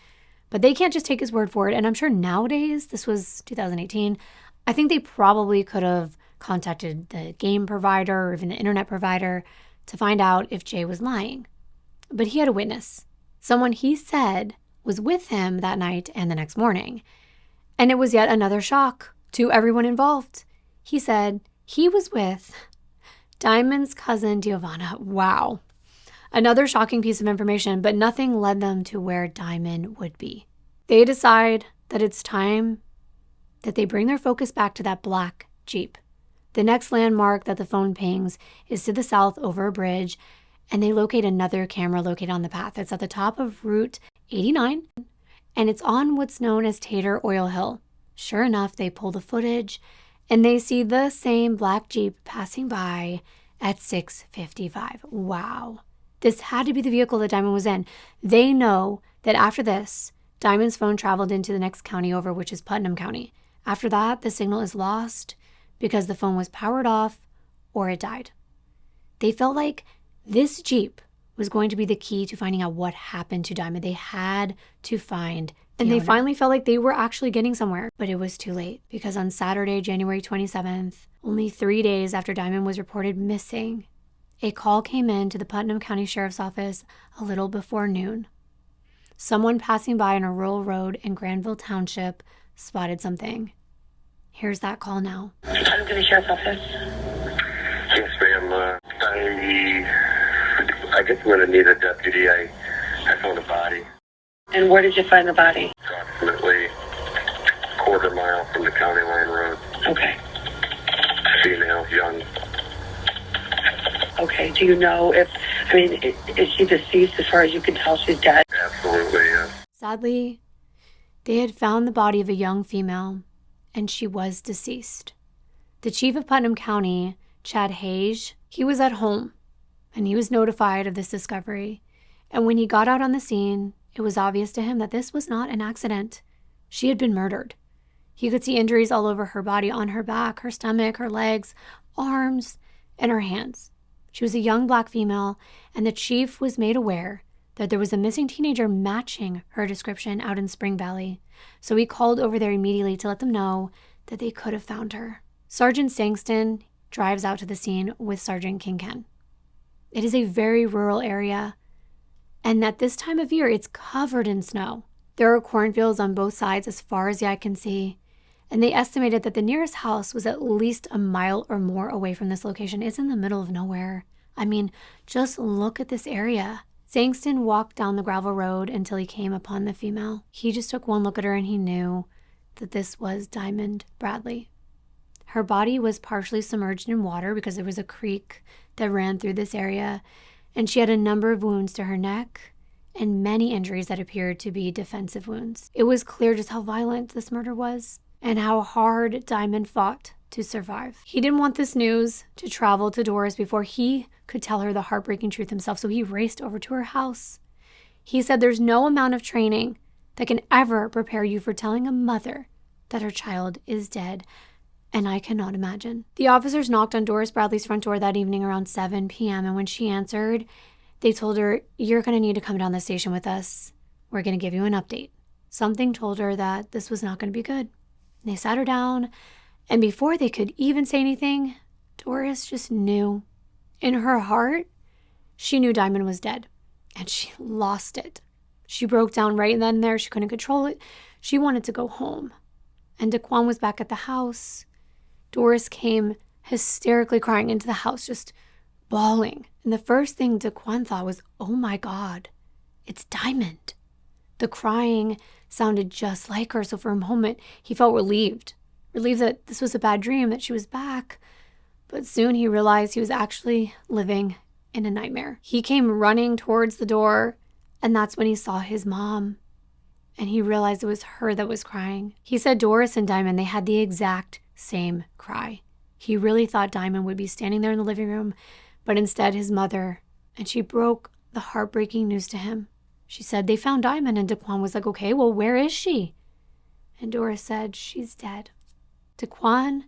But they can't just take his word for it. And I'm sure nowadays, this was 2018, I think they probably could have contacted the game provider or even the internet provider to find out if Jay was lying. But he had a witness, someone he said was with him that night and the next morning. And it was yet another shock to everyone involved. He said he was with Diamond's cousin, Giovanna. Wow. Another shocking piece of information, but nothing led them to where Diamond would be. They decide that it's time that they bring their focus back to that black Jeep. The next landmark that the phone pings is to the south over a bridge, and they locate another camera located on the path. It's at the top of Route 89, and it's on what's known as Tater Oil Hill. Sure enough, they pull the footage, and they see the same black Jeep passing by at 6:55. Wow. This had to be the vehicle that Diamond was in. They know that after this, Diamond's phone traveled into the next county over, which is Putnam County. After that, the signal is lost because the phone was powered off or it died. They felt like this Jeep was going to be the key to finding out what happened to Diamond. They had to find the owner. They finally felt like they were actually getting somewhere, but it was too late because on Saturday, January 27th, only 3 days after Diamond was reported missing, a call came in to the Putnam County Sheriff's Office a little before noon. Someone passing by on a rural road in Granville Township spotted something. Here's that call now. Putnam County Sheriff's Office. Yes, ma'am. I guess I'm going to need a deputy. I found a body. And where did you find the body? Approximately a quarter mile from the county line road. Okay. Female, young. Okay. Do you know is she deceased as far as you can tell? She's dead? Absolutely, yes. Sadly, they had found the body of a young female, and she was deceased. The chief of Putnam County, Chad Hayes, he was at home, and he was notified of this discovery. And when he got out on the scene, it was obvious to him that this was not an accident. She had been murdered. He could see injuries all over her body, on her back, her stomach, her legs, arms, and her hands. She was a young black female, and the chief was made aware that there was a missing teenager matching her description out in Spring Valley. So he called over there immediately to let them know that they could have found her. Sergeant Sangston drives out to the scene with Sergeant Kincan. It is a very rural area, and at this time of year, it's covered in snow. There are cornfields on both sides as far as the eye can see, and they estimated that the nearest house was at least a mile or more away from this location. It's in the middle of nowhere. I mean, just look at this area. Sangston walked down the gravel road until he came upon the female. He just took one look at her and he knew that this was Diamond Bradley. Her body was partially submerged in water because there was a creek that ran through this area, and she had a number of wounds to her neck and many injuries that appeared to be defensive wounds. It was clear just how violent this murder was and how hard Diamond fought to survive. He didn't want this news to travel to Doris before he could tell her the heartbreaking truth himself, so he raced over to her house. He said there's no amount of training that can ever prepare you for telling a mother that her child is dead, and I cannot imagine. The officers knocked on Doris Bradley's front door that evening around 7 p.m., and when she answered, they told her, "You're going to need to come down the station with us. We're going to give you an update." Something told her that this was not going to be good. They sat her down, and before they could even say anything, Doris just knew. In her heart, she knew Diamond was dead, and she lost it. She broke down right then and there. She couldn't control it. She wanted to go home. And Daquan was back at the house. Doris came hysterically crying into the house, just bawling. And the first thing Daquan thought was, oh my God, it's Diamond. The crying sounded just like her, so for a moment, he felt relieved that this was a bad dream, that she was back. But soon he realized he was actually living in a nightmare. He came running towards the door, and that's when he saw his mom. And he realized it was her that was crying. He said Doris and Diamond, they had the exact same cry. He really thought Diamond would be standing there in the living room, but instead his mother, and she broke the heartbreaking news to him. She said they found Diamond, and Daquan was like, okay, well, where is she? And Doris said, she's dead. Daquan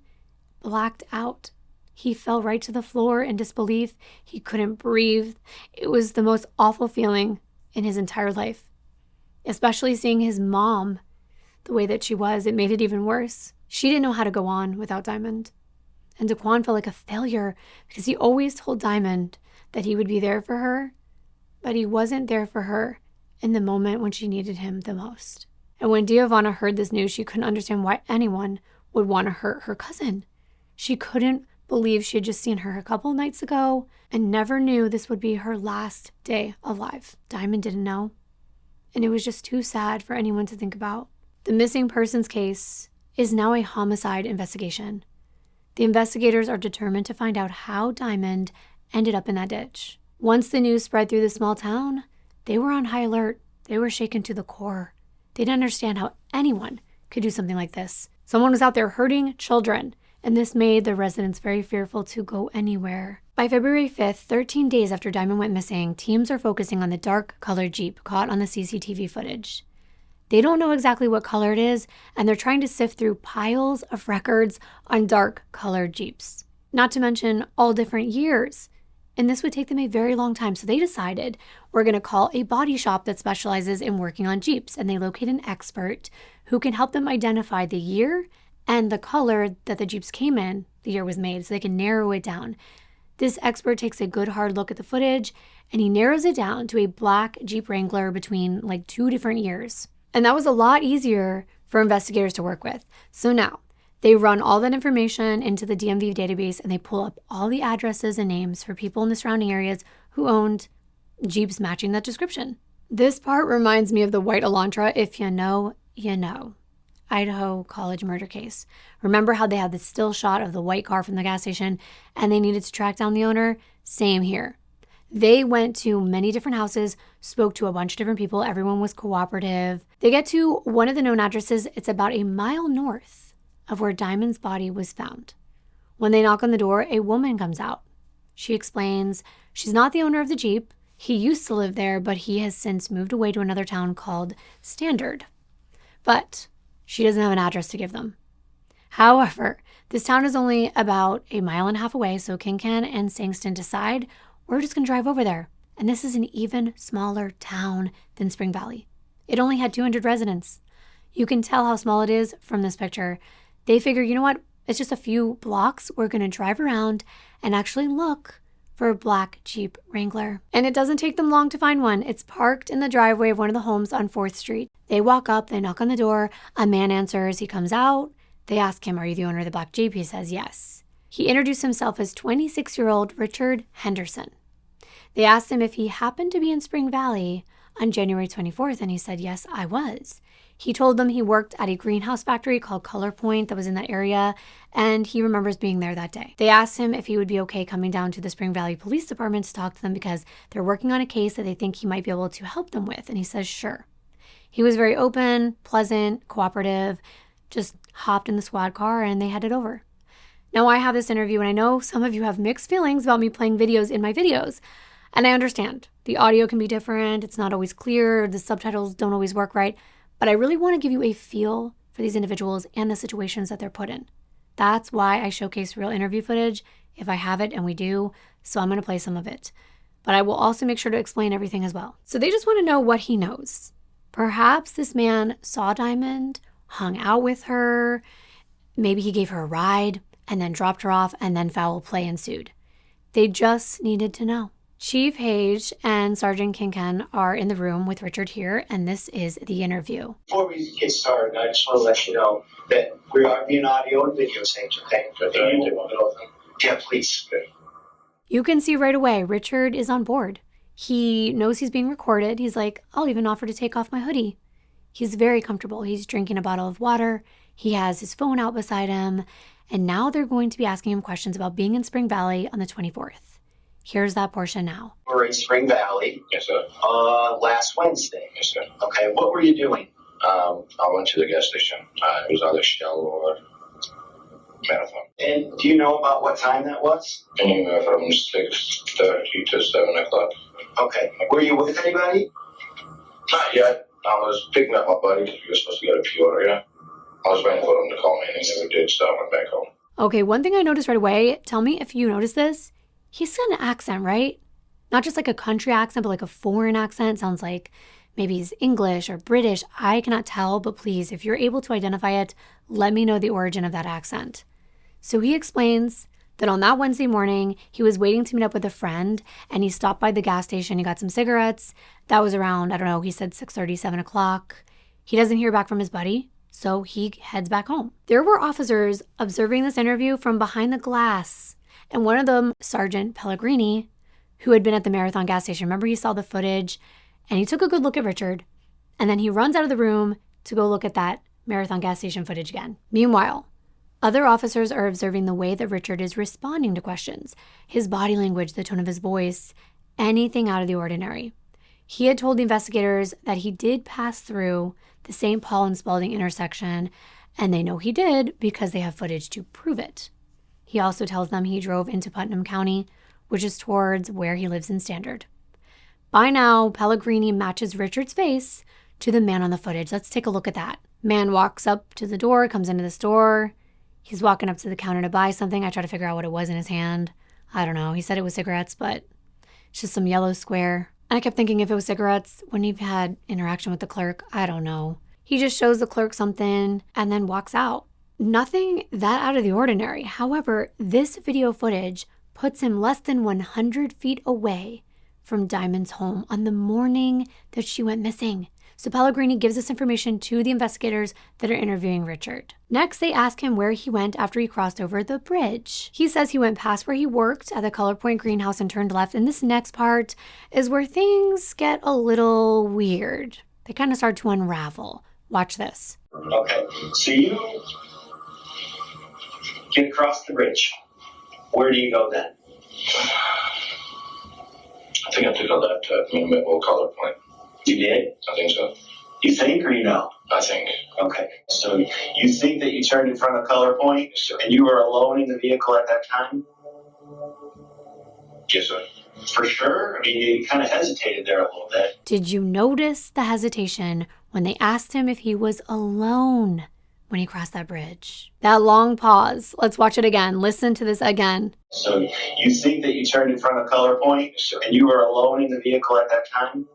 blacked out. He fell right to the floor in disbelief. He couldn't breathe. It was the most awful feeling in his entire life, especially seeing his mom the way that she was. It made it even worse. She didn't know how to go on without Diamond. And Daquan felt like a failure because he always told Diamond that he would be there for her, but he wasn't there for her in the moment when she needed him the most. And when Giovanna heard this news, she couldn't understand why anyone would want to hurt her cousin. She couldn't believe she had just seen her a couple nights ago and never knew this would be her last day alive. Diamond didn't know, and it was just too sad for anyone to think about. The missing persons case is now a homicide investigation. The investigators are determined to find out how Diamond ended up in that ditch. Once the news spread through the small town, they were on high alert. They were shaken to the core. They didn't understand how anyone could do something like this. Someone was out there hurting children, and this made the residents very fearful to go anywhere. By February 5th, 13 days after Diamond went missing, teams are focusing on the dark-colored Jeep caught on the CCTV footage. They don't know exactly what color it is, and they're trying to sift through piles of records on dark-colored Jeeps. Not to mention all different years. And this would take them a very long time, so they decided we're going to call a body shop that specializes in working on Jeeps, and they locate an expert who can help them identify the year and the color that the Jeeps came in, the year was made, so they can narrow it down. This expert takes a good hard look at the footage, and he narrows it down to a black Jeep Wrangler between like 2 different years. And that was a lot easier for investigators to work with. So now, they run all that information into the DMV database, and they pull up all the addresses and names for people in the surrounding areas who owned Jeeps matching that description. This part reminds me of the white Elantra, if you know, you know. Idaho college murder case. Remember how they had the still shot of the white car from the gas station and they needed to track down the owner? Same here. They went to many different houses, spoke to a bunch of different people. Everyone was cooperative. They get to one of the known addresses. It's about a mile north of where Diamond's body was found. When they knock on the door, a woman comes out. She explains she's not the owner of the Jeep. He used to live there, but he has since moved away to another town called Standard. But she doesn't have an address to give them. However, this town is only about 1.5 miles away, so Kincan and Sangston decide we're just going to drive over there And this is an even smaller town than Spring Valley. It only had 200 residents. You can tell how small it is from this picture. They figure, you know what? It's just a few blocks. We're going to drive around and actually look for a black Jeep Wrangler. And it doesn't take them long to find one. It's parked in the driveway of one of the homes on 4th Street. They walk up, they knock on the door. A man answers. He comes out. They ask him, are you the owner of the black Jeep? He says yes. He introduced himself as 26-year-old Richard Henderson. They asked him if he happened to be in Spring Valley on January 24th, and he said, yes, I was. He told them he worked at a greenhouse factory called Color Point that was in that area, and he remembers being there that day. They asked him if he would be okay coming down to the Spring Valley Police Department to talk to them because they're working on a case that they think he might be able to help them with, and he says sure. He was very open, pleasant, cooperative, just hopped in the squad car, and they headed over. Now, I have this interview, and I know some of you have mixed feelings about me playing videos in my videos, and I understand. The audio can be different, it's not always clear, the subtitles don't always work right, but I really want to give you a feel for these individuals and the situations that they're put in. That's why I showcase real interview footage, if I have it, and we do, so I'm going to play some of it. But I will also make sure to explain everything as well. So they just want to know what he knows. Perhaps this man saw Diamond, hung out with her, maybe he gave her a ride, and then dropped her off, and then foul play ensued. They just needed to know. Chief Hage and Sergeant Kincan are in the room with Richard here, and this is the interview. Before we get started, I just want to let you know that we are being audio and video taped, okay? Yeah, please. You can see right away, Richard is on board. He knows he's being recorded. He's like, I'll even offer to take off my hoodie. He's very comfortable. He's drinking a bottle of water. He has his phone out beside him. And now they're going to be asking him questions about being in Spring Valley on the 24th. Here's that portion now. We're in Spring Valley. Yes, sir. Last Wednesday. Yes, sir. Okay, what were you doing? I went to the gas station. It was either Shell or Marathon. And do you know about what time that was? Anywhere from 6:30 to 7 o'clock. Okay. Were you with anybody? Not yet. I was picking up my buddy because we were supposed to get a few area. I was waiting for them to call me, and they never did, so I went back home. Okay, one thing I noticed right away, tell me if you notice this, he's got an accent, right? Not just like a country accent, but like a foreign accent. Sounds like maybe he's English or British. I cannot tell, but please, if you're able to identify it, let me know the origin of that accent. So he explains that on that Wednesday morning, he was waiting to meet up with a friend, and he stopped by the gas station. He got some cigarettes. That was around, I don't know, he said 6:30, 7 o'clock. He doesn't hear back from his buddy, so he heads back home. There were officers observing this interview from behind the glass. And one of them, Sergeant Pellegrini, who had been at the Marathon gas station, remember he saw the footage and he took a good look at Richard. And then he runs out of the room to go look at that Marathon gas station footage again. Meanwhile, other officers are observing the way that Richard is responding to questions, his body language, the tone of his voice, anything out of the ordinary. He had told the investigators that he did pass through the St. Paul and Spalding intersection, and they know he did because they have footage to prove it. He also tells them he drove into Putnam County, which is towards where he lives in Standard. By now, Pellegrini matches Richard's face to the man on the footage. Let's take a look at that. Man walks up to the door, comes into the store. He's walking up to the counter to buy something. I try to figure out what it was in his hand. I don't know. He said it was cigarettes, but it's just some yellow square. And I kept thinking if it was cigarettes, wouldn't he have had interaction with the clerk? I don't know. He just shows the clerk something and then walks out. Nothing that out of the ordinary. However, this video footage puts him less than 100 feet away from Diamond's home on the morning that she went missing. So Pellegrini gives this information to the investigators that are interviewing Richard. Next, they ask him where he went after he crossed over the bridge. He says he went past where he worked at the Color Point greenhouse and turned left. And this next part is where things get a little weird. They kind of start to unravel. Watch this. Okay, so you get across the bridge. Where do you go then? I think I took a left at Medicolegal Color Point. You did? I think so. You think or you know? I think. Okay, so you think that you turned in front of Color Point Yes, sir. and you were alone in the vehicle at that time? Yes, sir. For sure? I mean, you kind of hesitated there a little bit. Did you notice the hesitation when they asked him if he was alone when he crossed that bridge. That long pause. Let's watch it again. Listen to this again. So you think that you turned in front of Color Point and you were alone in the vehicle at that time?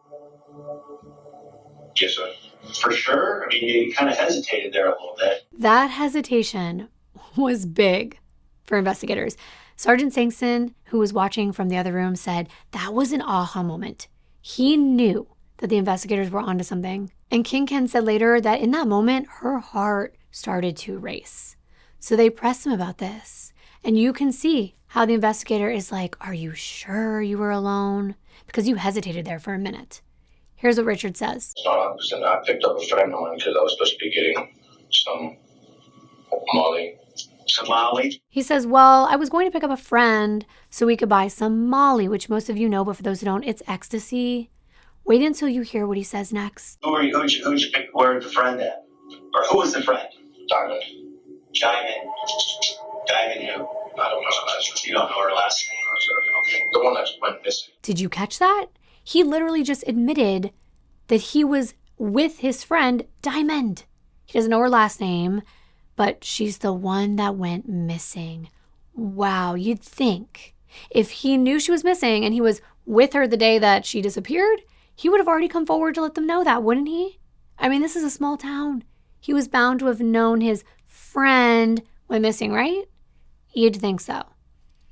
Yes, sir. For sure? I mean, you kind of hesitated there a little bit. That hesitation was big for investigators. Sergeant Sankson, who was watching from the other room, said that was an aha moment. He knew that the investigators were onto something. And King Ken said later that in that moment, her heart started to race. So they pressed him about this. And you can see how the investigator is like, are you sure you were alone? Because you hesitated there for a minute. Here's what Richard says. It's not 100%. I picked up a friend of mine because I was supposed to be getting some Molly. Somali? He says, well, I was going to pick up a friend so we could buy some Molly, which most of you know, but for those who don't, it's ecstasy. Wait until you hear what he says next. Who'd you pick? Where's the friend at? Or who was the friend? Diamond. Diamond who? I don't know her last name. You don't know her last name? Okay. The one that went missing. Did you catch that? He literally just admitted that he was with his friend, Diamond. He doesn't know her last name, but she's the one that went missing. Wow, you'd think if he knew she was missing and he was with her the day that she disappeared, he would have already come forward to let them know that, wouldn't he? I mean, this is a small town. He was bound to have known his friend went missing, right? You'd think so.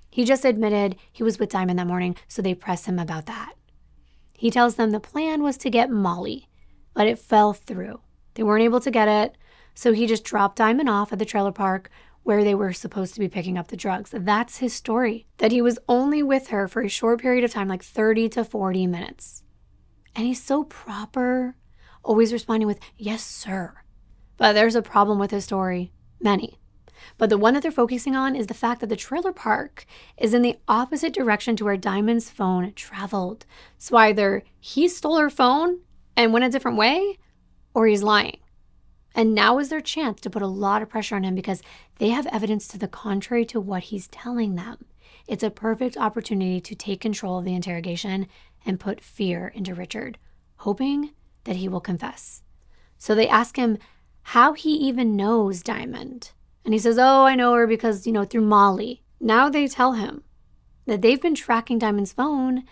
He just admitted he was with Diamond that morning, so they press him about that. He tells them the plan was to get Molly, but it fell through. They weren't able to get it, so he just dropped Diamond off at the trailer park where they were supposed to be picking up the drugs. That's his story, that he was only with her for a short period of time, like 30 to 40 minutes. And he's so proper, always responding with, yes, sir. But there's a problem with his story, many. But the one that they're focusing on is the fact that the trailer park is in the opposite direction to where Diamond's phone traveled. So either he stole her phone and went a different way, or he's lying. And now is their chance to put a lot of pressure on him because they have evidence to the contrary to what he's telling them. It's a perfect opportunity to take control of the interrogation and put fear into Richard, hoping that he will confess. So they ask him how he even knows Diamond. And he says, oh, I know her because, through Molly. Now they tell him that they've been tracking Diamond's phone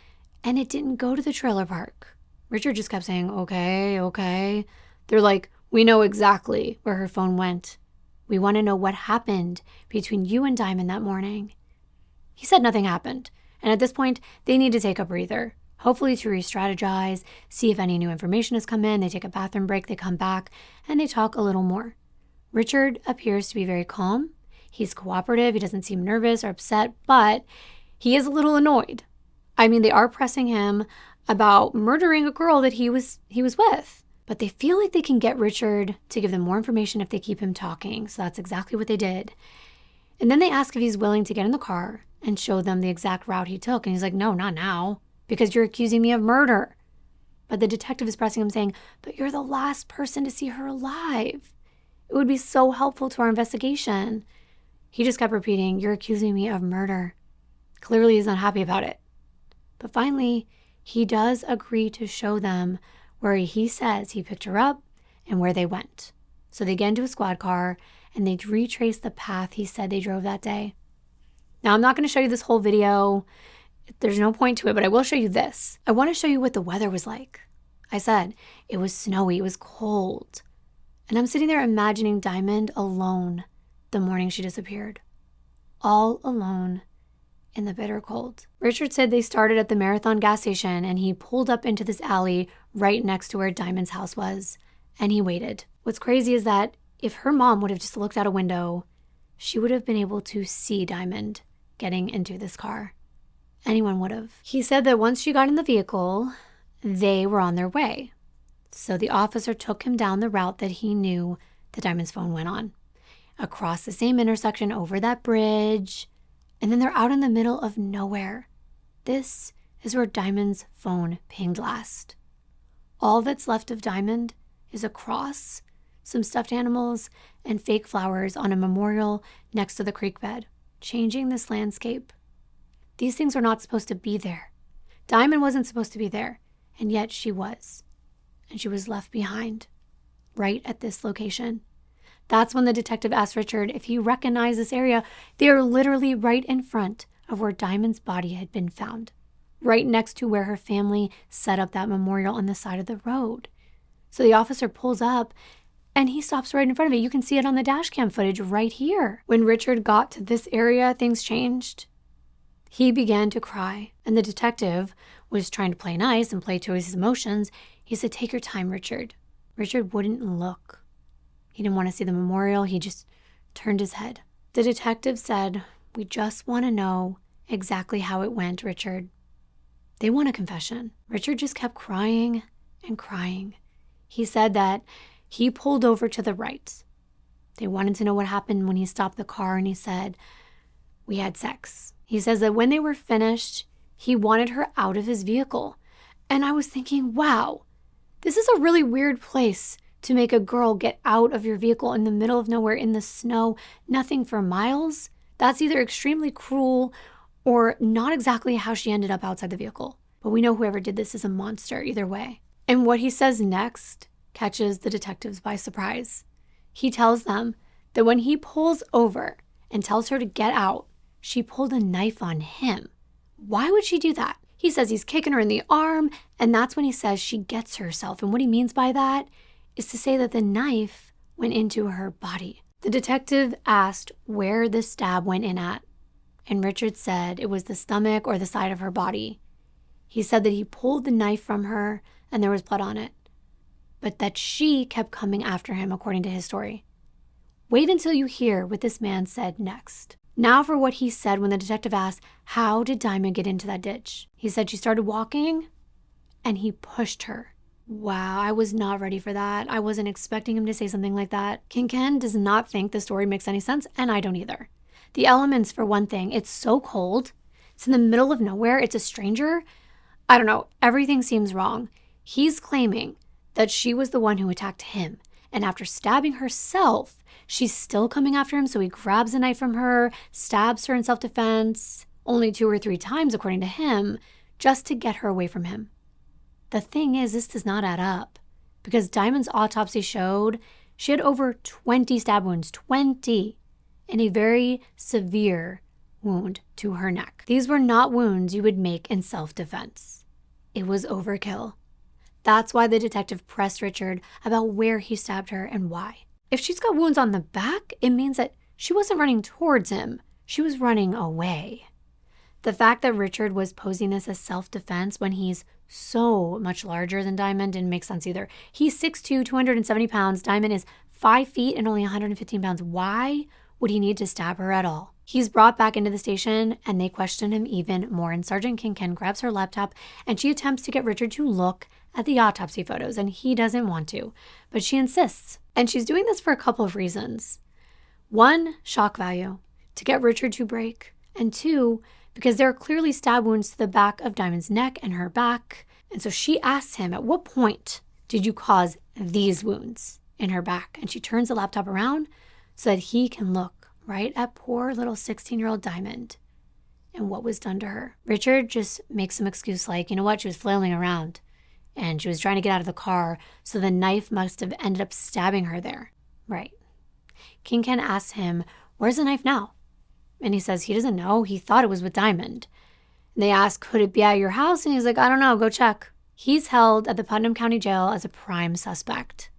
and it didn't go to the trailer park. Richard just kept saying, okay. They're like, we know exactly where her phone went. We want to know what happened between you and Diamond that morning. He said nothing happened. And at this point, they need to take a breather, hopefully to re-strategize, see if any new information has come in. They take a bathroom break, they come back, and they talk a little more. Richard appears to be very calm. He's cooperative. He doesn't seem nervous or upset, but he is a little annoyed. I mean, they are pressing him about murdering a girl that he was with. But they feel like they can get Richard to give them more information if they keep him talking. So that's exactly what they did. And then they ask if he's willing to get in the car and show them the exact route he took. And he's like, no, not now, because you're accusing me of murder. But the detective is pressing him saying, but you're the last person to see her alive. It would be so helpful to our investigation. He just kept repeating, you're accusing me of murder. Clearly he's not happy about it. But finally, he does agree to show them where he says he picked her up and where they went. So they get into a squad car and they retrace the path he said they drove that day. Now, I'm not going to show you this whole video. There's no point to it, but I will show you this. I want to show you what the weather was like. I said it was snowy, it was cold. And I'm sitting there imagining Diamond alone the morning she disappeared. All alone in the bitter cold. Richard said they started at the Marathon gas station and he pulled up into this alley right next to where Diamond's house was. And he waited. What's crazy is that if her mom would have just looked out a window, she would have been able to see Diamond getting into this car. Anyone would have. He said that once she got in the vehicle, they were on their way. So the officer took him down the route that he knew the Diamond's phone went on. Across the same intersection, over that bridge, and then they're out in the middle of nowhere. This is where Diamond's phone pinged last. All that's left of Diamond is a cross, some stuffed animals, and fake flowers on a memorial next to the creek bed, changing this landscape. These things are not supposed to be there. Diamond wasn't supposed to be there, and yet she was. And she was left behind, right at this location. That's when the detective asked Richard if he recognized this area. They are literally right in front of where Diamond's body had been found, right next to where her family set up that memorial on the side of the road. So the officer pulls up and he stops right in front of it. You can see it on the dash cam footage right here. When Richard got to this area, things changed. He began to cry, and the detective was trying to play nice and play to his emotions. He said, "Take your time, Richard." Richard wouldn't look. He didn't want to see the memorial. He just turned his head. The detective said, "We just want to know exactly how it went, Richard." They want a confession. Richard just kept crying and crying. He said that he pulled over to the right. They wanted to know what happened when he stopped the car, and he said, "We had sex." He says that when they were finished, he wanted her out of his vehicle. And I was thinking, wow, this is a really weird place to make a girl get out of your vehicle in the middle of nowhere in the snow, nothing for miles. That's either extremely cruel or not exactly how she ended up outside the vehicle. But we know whoever did this is a monster either way. And what he says next catches the detectives by surprise. He tells them that when he pulls over and tells her to get out, she pulled a knife on him. Why would she do that? He says he's kicking her in the arm, and that's when he says she gets herself. And what he means by that is to say that the knife went into her body. The detective asked where the stab went in at, and Richard said it was the stomach or the side of her body. He said that he pulled the knife from her and there was blood on it, but that she kept coming after him, according to his story. Wait until you hear what this man said next. Now for what he said when the detective asked, how did Diamond get into that ditch? He said she started walking and he pushed her. Wow, I was not ready for that. I wasn't expecting him to say something like that. Ken does not think the story makes any sense, and I don't either. The elements, for one thing, it's so cold. It's in the middle of nowhere. It's a stranger. I don't know. Everything seems wrong. He's claiming that she was the one who attacked him. And after stabbing herself, she's still coming after him. So he grabs a knife from her, stabs her in self-defense, only 2 or 3 times, according to him, just to get her away from him. The thing is, this does not add up, because Diamond's autopsy showed she had over 20 stab wounds, 20, and a very severe wound to her neck. These were not wounds you would make in self-defense. It was overkill. That's why the detective pressed Richard about where he stabbed her and why. If she's got wounds on the back, it means that she wasn't running towards him. She was running away. The fact that Richard was posing this as self-defense when he's so much larger than Diamond didn't make sense either. He's 6'2", 270 pounds. Diamond is 5 feet and only 115 pounds. Why would he need to stab her at all? He's brought back into the station and they question him even more. And Sergeant Ken grabs her laptop and she attempts to get Richard to look at the autopsy photos, and he doesn't want to, but she insists. And she's doing this for a couple of reasons. 1, shock value, to get Richard to break. And 2, because there are clearly stab wounds to the back of Diamond's neck and her back. And so she asks him, at what point did you cause these wounds in her back? And she turns the laptop around so that he can look right at poor little 16-year-old Diamond and what was done to her. Richard just makes some excuse like, you know what, she was flailing around and she was trying to get out of the car, so the knife must have ended up stabbing her there. Right. Ken asks him, where's the knife now? And he says he doesn't know. He thought it was with Diamond. And they ask, could it be at your house? And he's like, I don't know. Go check. He's held at the Putnam County Jail as a prime suspect.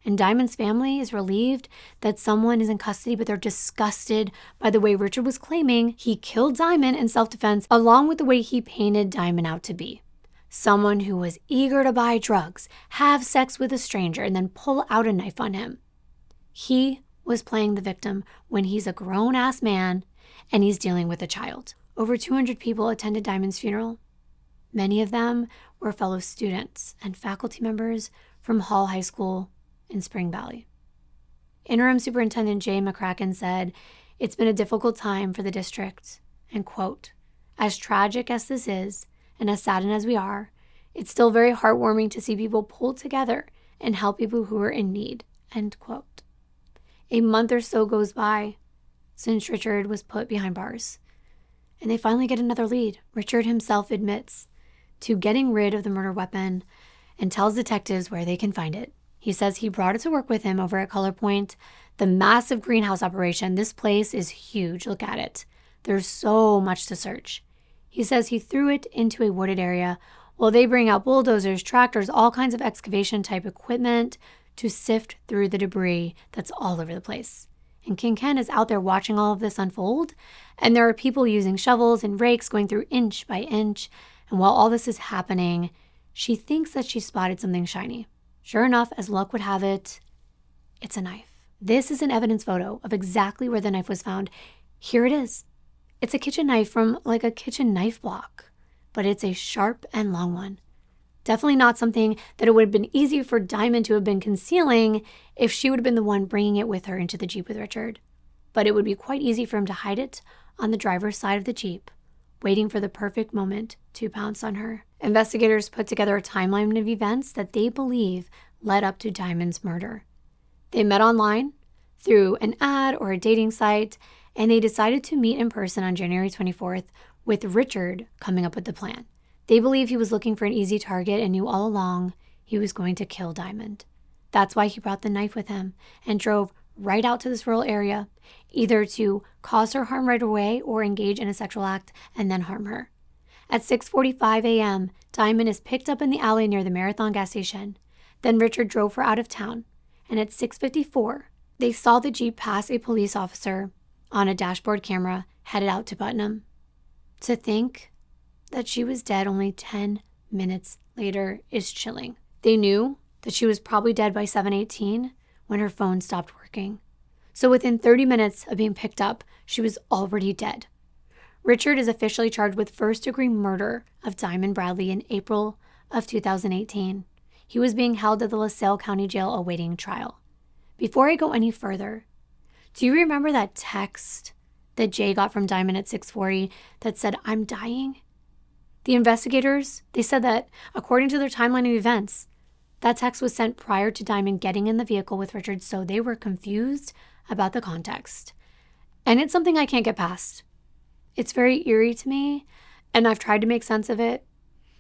And Diamond's family is relieved that someone is in custody, but they're disgusted by the way Richard was claiming he killed Diamond in self-defense, along with the way he painted Diamond out to be. Someone who was eager to buy drugs, have sex with a stranger, and then pull out a knife on him. He was playing the victim when he's a grown-ass man and he's dealing with a child. Over 200 people attended Diamond's funeral. Many of them were fellow students and faculty members from Hall High School in Spring Valley. Interim Superintendent Jay McCracken said, it's been a difficult time for the district, and quote, as tragic as this is, and as saddened as we are, it's still very heartwarming to see people pull together and help people who are in need, end quote. A month or so goes by since Richard was put behind bars, and they finally get another lead. Richard himself admits to getting rid of the murder weapon and tells detectives where they can find it. He says he brought it to work with him over at Color Point, the massive greenhouse operation. This place is huge. Look at it. There's so much to search. He says he threw it into a wooded area while they bring out bulldozers, tractors, all kinds of excavation type equipment to sift through the debris that's all over the place. And King Ken is out there watching all of this unfold, and there are people using shovels and rakes going through inch by inch. And while all this is happening, she thinks that she spotted something shiny. Sure enough, as luck would have it, it's a knife. This is an evidence photo of exactly where the knife was found. Here it is. It's a kitchen knife from like a kitchen knife block, but it's a sharp and long one. Definitely not something that it would have been easy for Diamond to have been concealing if she would have been the one bringing it with her into the Jeep with Richard. But it would be quite easy for him to hide it on the driver's side of the Jeep, waiting for the perfect moment to pounce on her. Investigators put together a timeline of events that they believe led up to Diamond's murder. They met online through an ad or a dating site, and they decided to meet in person on January 24th with Richard coming up with the plan. They believe he was looking for an easy target and knew all along he was going to kill Diamond. That's why he brought the knife with him and drove right out to this rural area, either to cause her harm right away or engage in a sexual act and then harm her. At 6:45 a.m., Diamond is picked up in the alley near the Marathon gas station. Then Richard drove her out of town, and at 6:54, they saw the Jeep pass a police officer on a dashboard camera headed out to Putnam. To think that she was dead only 10 minutes later is chilling. They knew that she was probably dead by 7:18 when her phone stopped working. So within 30 minutes of being picked up, she was already dead. Richard is officially charged with first-degree murder of Diamond Bradley in April of 2018. He was being held at the LaSalle County Jail awaiting trial. Before I go any further, do you remember that text that Jay got from Diamond at 6:40 that said, "I'm dying"? The investigators, they said that according to their timeline of events, that text was sent prior to Diamond getting in the vehicle with Richard, so they were confused about the context. And it's something I can't get past. It's very eerie to me, and I've tried to make sense of it.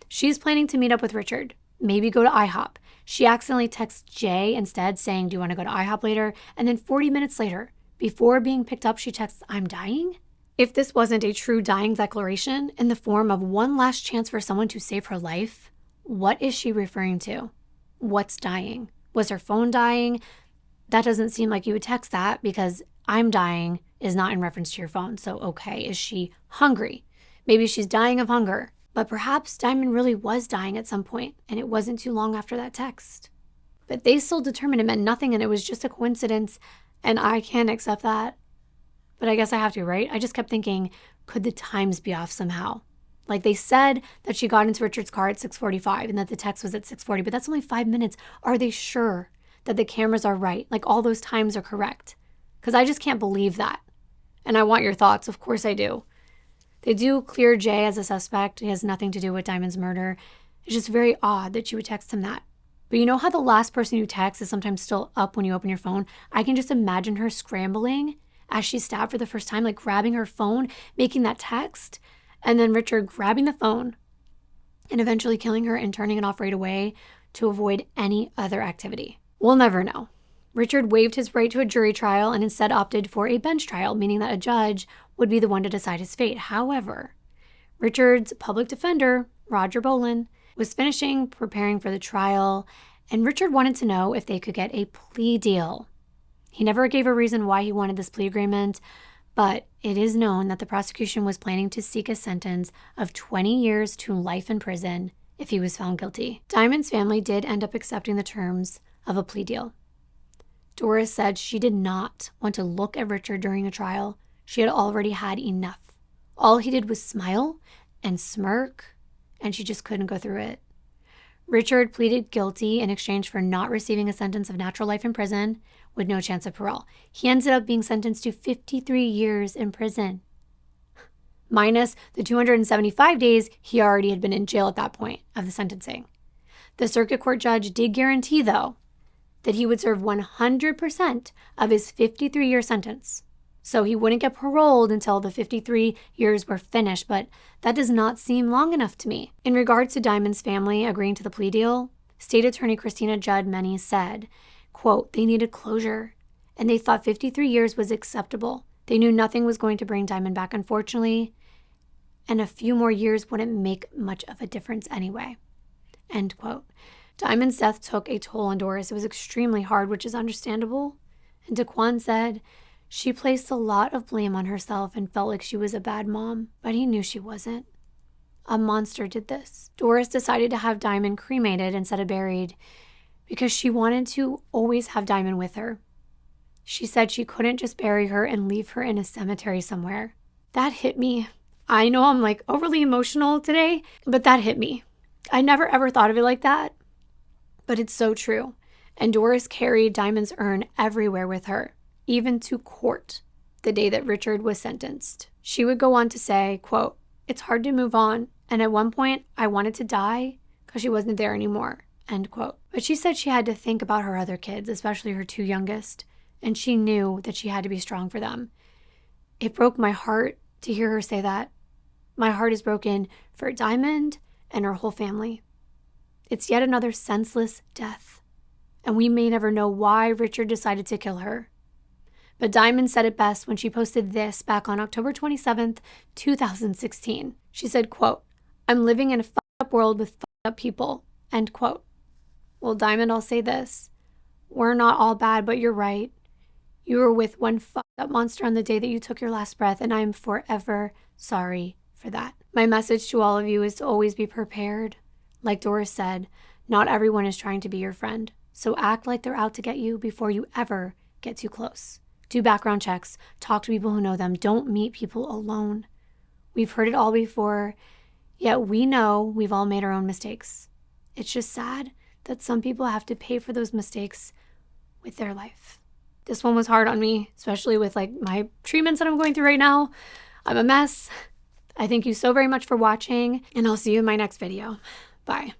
She's planning to meet up with Richard, maybe go to IHOP. She accidentally texts Jay instead saying, "Do you want to go to IHOP later?" And then 40 minutes later, before being picked up, she texts, "I'm dying." If this wasn't a true dying declaration in the form of one last chance for someone to save her life, what is she referring to? What's dying? Was her phone dying? That doesn't seem like you would text that, because "I'm dying" is not in reference to your phone. So, okay, is she hungry? Maybe she's dying of hunger. But perhaps Diamond really was dying at some point, and it wasn't too long after that text. But they still determined it meant nothing, and it was just a coincidence, and I can't accept that. But I guess I have to, right? I just kept thinking, could the times be off somehow? Like, they said that she got into Richard's car at 6:45 and that the text was at 6:40, but that's only 5 minutes. Are they sure that the cameras are right? Like, all those times are correct? Because I just can't believe that. And I want your thoughts. Of course I do. They do clear Jay as a suspect. He has nothing to do with Diamond's murder. It's just very odd that you would text him that. But you know how the last person you text is sometimes still up when you open your phone? I can just imagine her scrambling as she's stabbed for the first time, like grabbing her phone, making that text, and then Richard grabbing the phone and eventually killing her and turning it off right away to avoid any other activity. We'll never know. Richard waived his right to a jury trial and instead opted for a bench trial, meaning that a judge would be the one to decide his fate. However, Richard's public defender, Roger Bolin, was finishing preparing for the trial, and Richard wanted to know if they could get a plea deal. He never gave a reason why he wanted this plea agreement, but it is known that the prosecution was planning to seek a sentence of 20 years to life in prison if he was found guilty. Diamond's family did end up accepting the terms of a plea deal. Doris said she did not want to look at Richard during a trial. She had already had enough. All he did was smile and smirk, and she just couldn't go through it. Richard pleaded guilty in exchange for not receiving a sentence of natural life in prison with no chance of parole. He ended up being sentenced to 53 years in prison, minus the 275 days he already had been in jail at that point of the sentencing. The circuit court judge did guarantee, though, that he would serve 100% of his 53-year sentence. So he wouldn't get paroled until the 53 years were finished, but that does not seem long enough to me. In regards to Diamond's family agreeing to the plea deal, State Attorney Christina Judd Many said, quote, "They needed closure, and they thought 53 years was acceptable. They knew nothing was going to bring Diamond back, unfortunately, and a few more years wouldn't make much of a difference anyway." End quote. Diamond's death took a toll on Doris. It was extremely hard, which is understandable. And Daquan said she placed a lot of blame on herself and felt like she was a bad mom, but he knew she wasn't. A monster did this. Doris decided to have Diamond cremated instead of buried because she wanted to always have Diamond with her. She said she couldn't just bury her and leave her in a cemetery somewhere. That hit me. I know I'm like overly emotional today, but that hit me. I never ever thought of it like that, but it's so true. And Doris carried Diamond's urn everywhere with her, even to court the day that Richard was sentenced. She would go on to say, quote, "It's hard to move on, and at one point I wanted to die because she wasn't there anymore," end quote. But she said she had to think about her other kids, especially her two youngest, and she knew that she had to be strong for them. It broke my heart to hear her say that. My heart is broken for Diamond and her whole family. It's yet another senseless death, and we may never know why Richard decided to kill her. But Diamond said it best when she posted this back on October 27th, 2016. She said, quote, "I'm living in a fucked up world with fucked up people," end quote. Well, Diamond, I'll say this. We're not all bad, but you're right. You were with one fucked up monster on the day that you took your last breath, and I am forever sorry for that. My message to all of you is to always be prepared. Like Doris said, not everyone is trying to be your friend, so act like they're out to get you before you ever get too close. Do background checks. Talk to people who know them. Don't meet people alone. We've heard it all before, yet we know we've all made our own mistakes. It's just sad that some people have to pay for those mistakes with their life. This one was hard on me, especially with like my treatments that I'm going through right now. I'm a mess. I thank you so very much for watching, and I'll see you in my next video. Bye.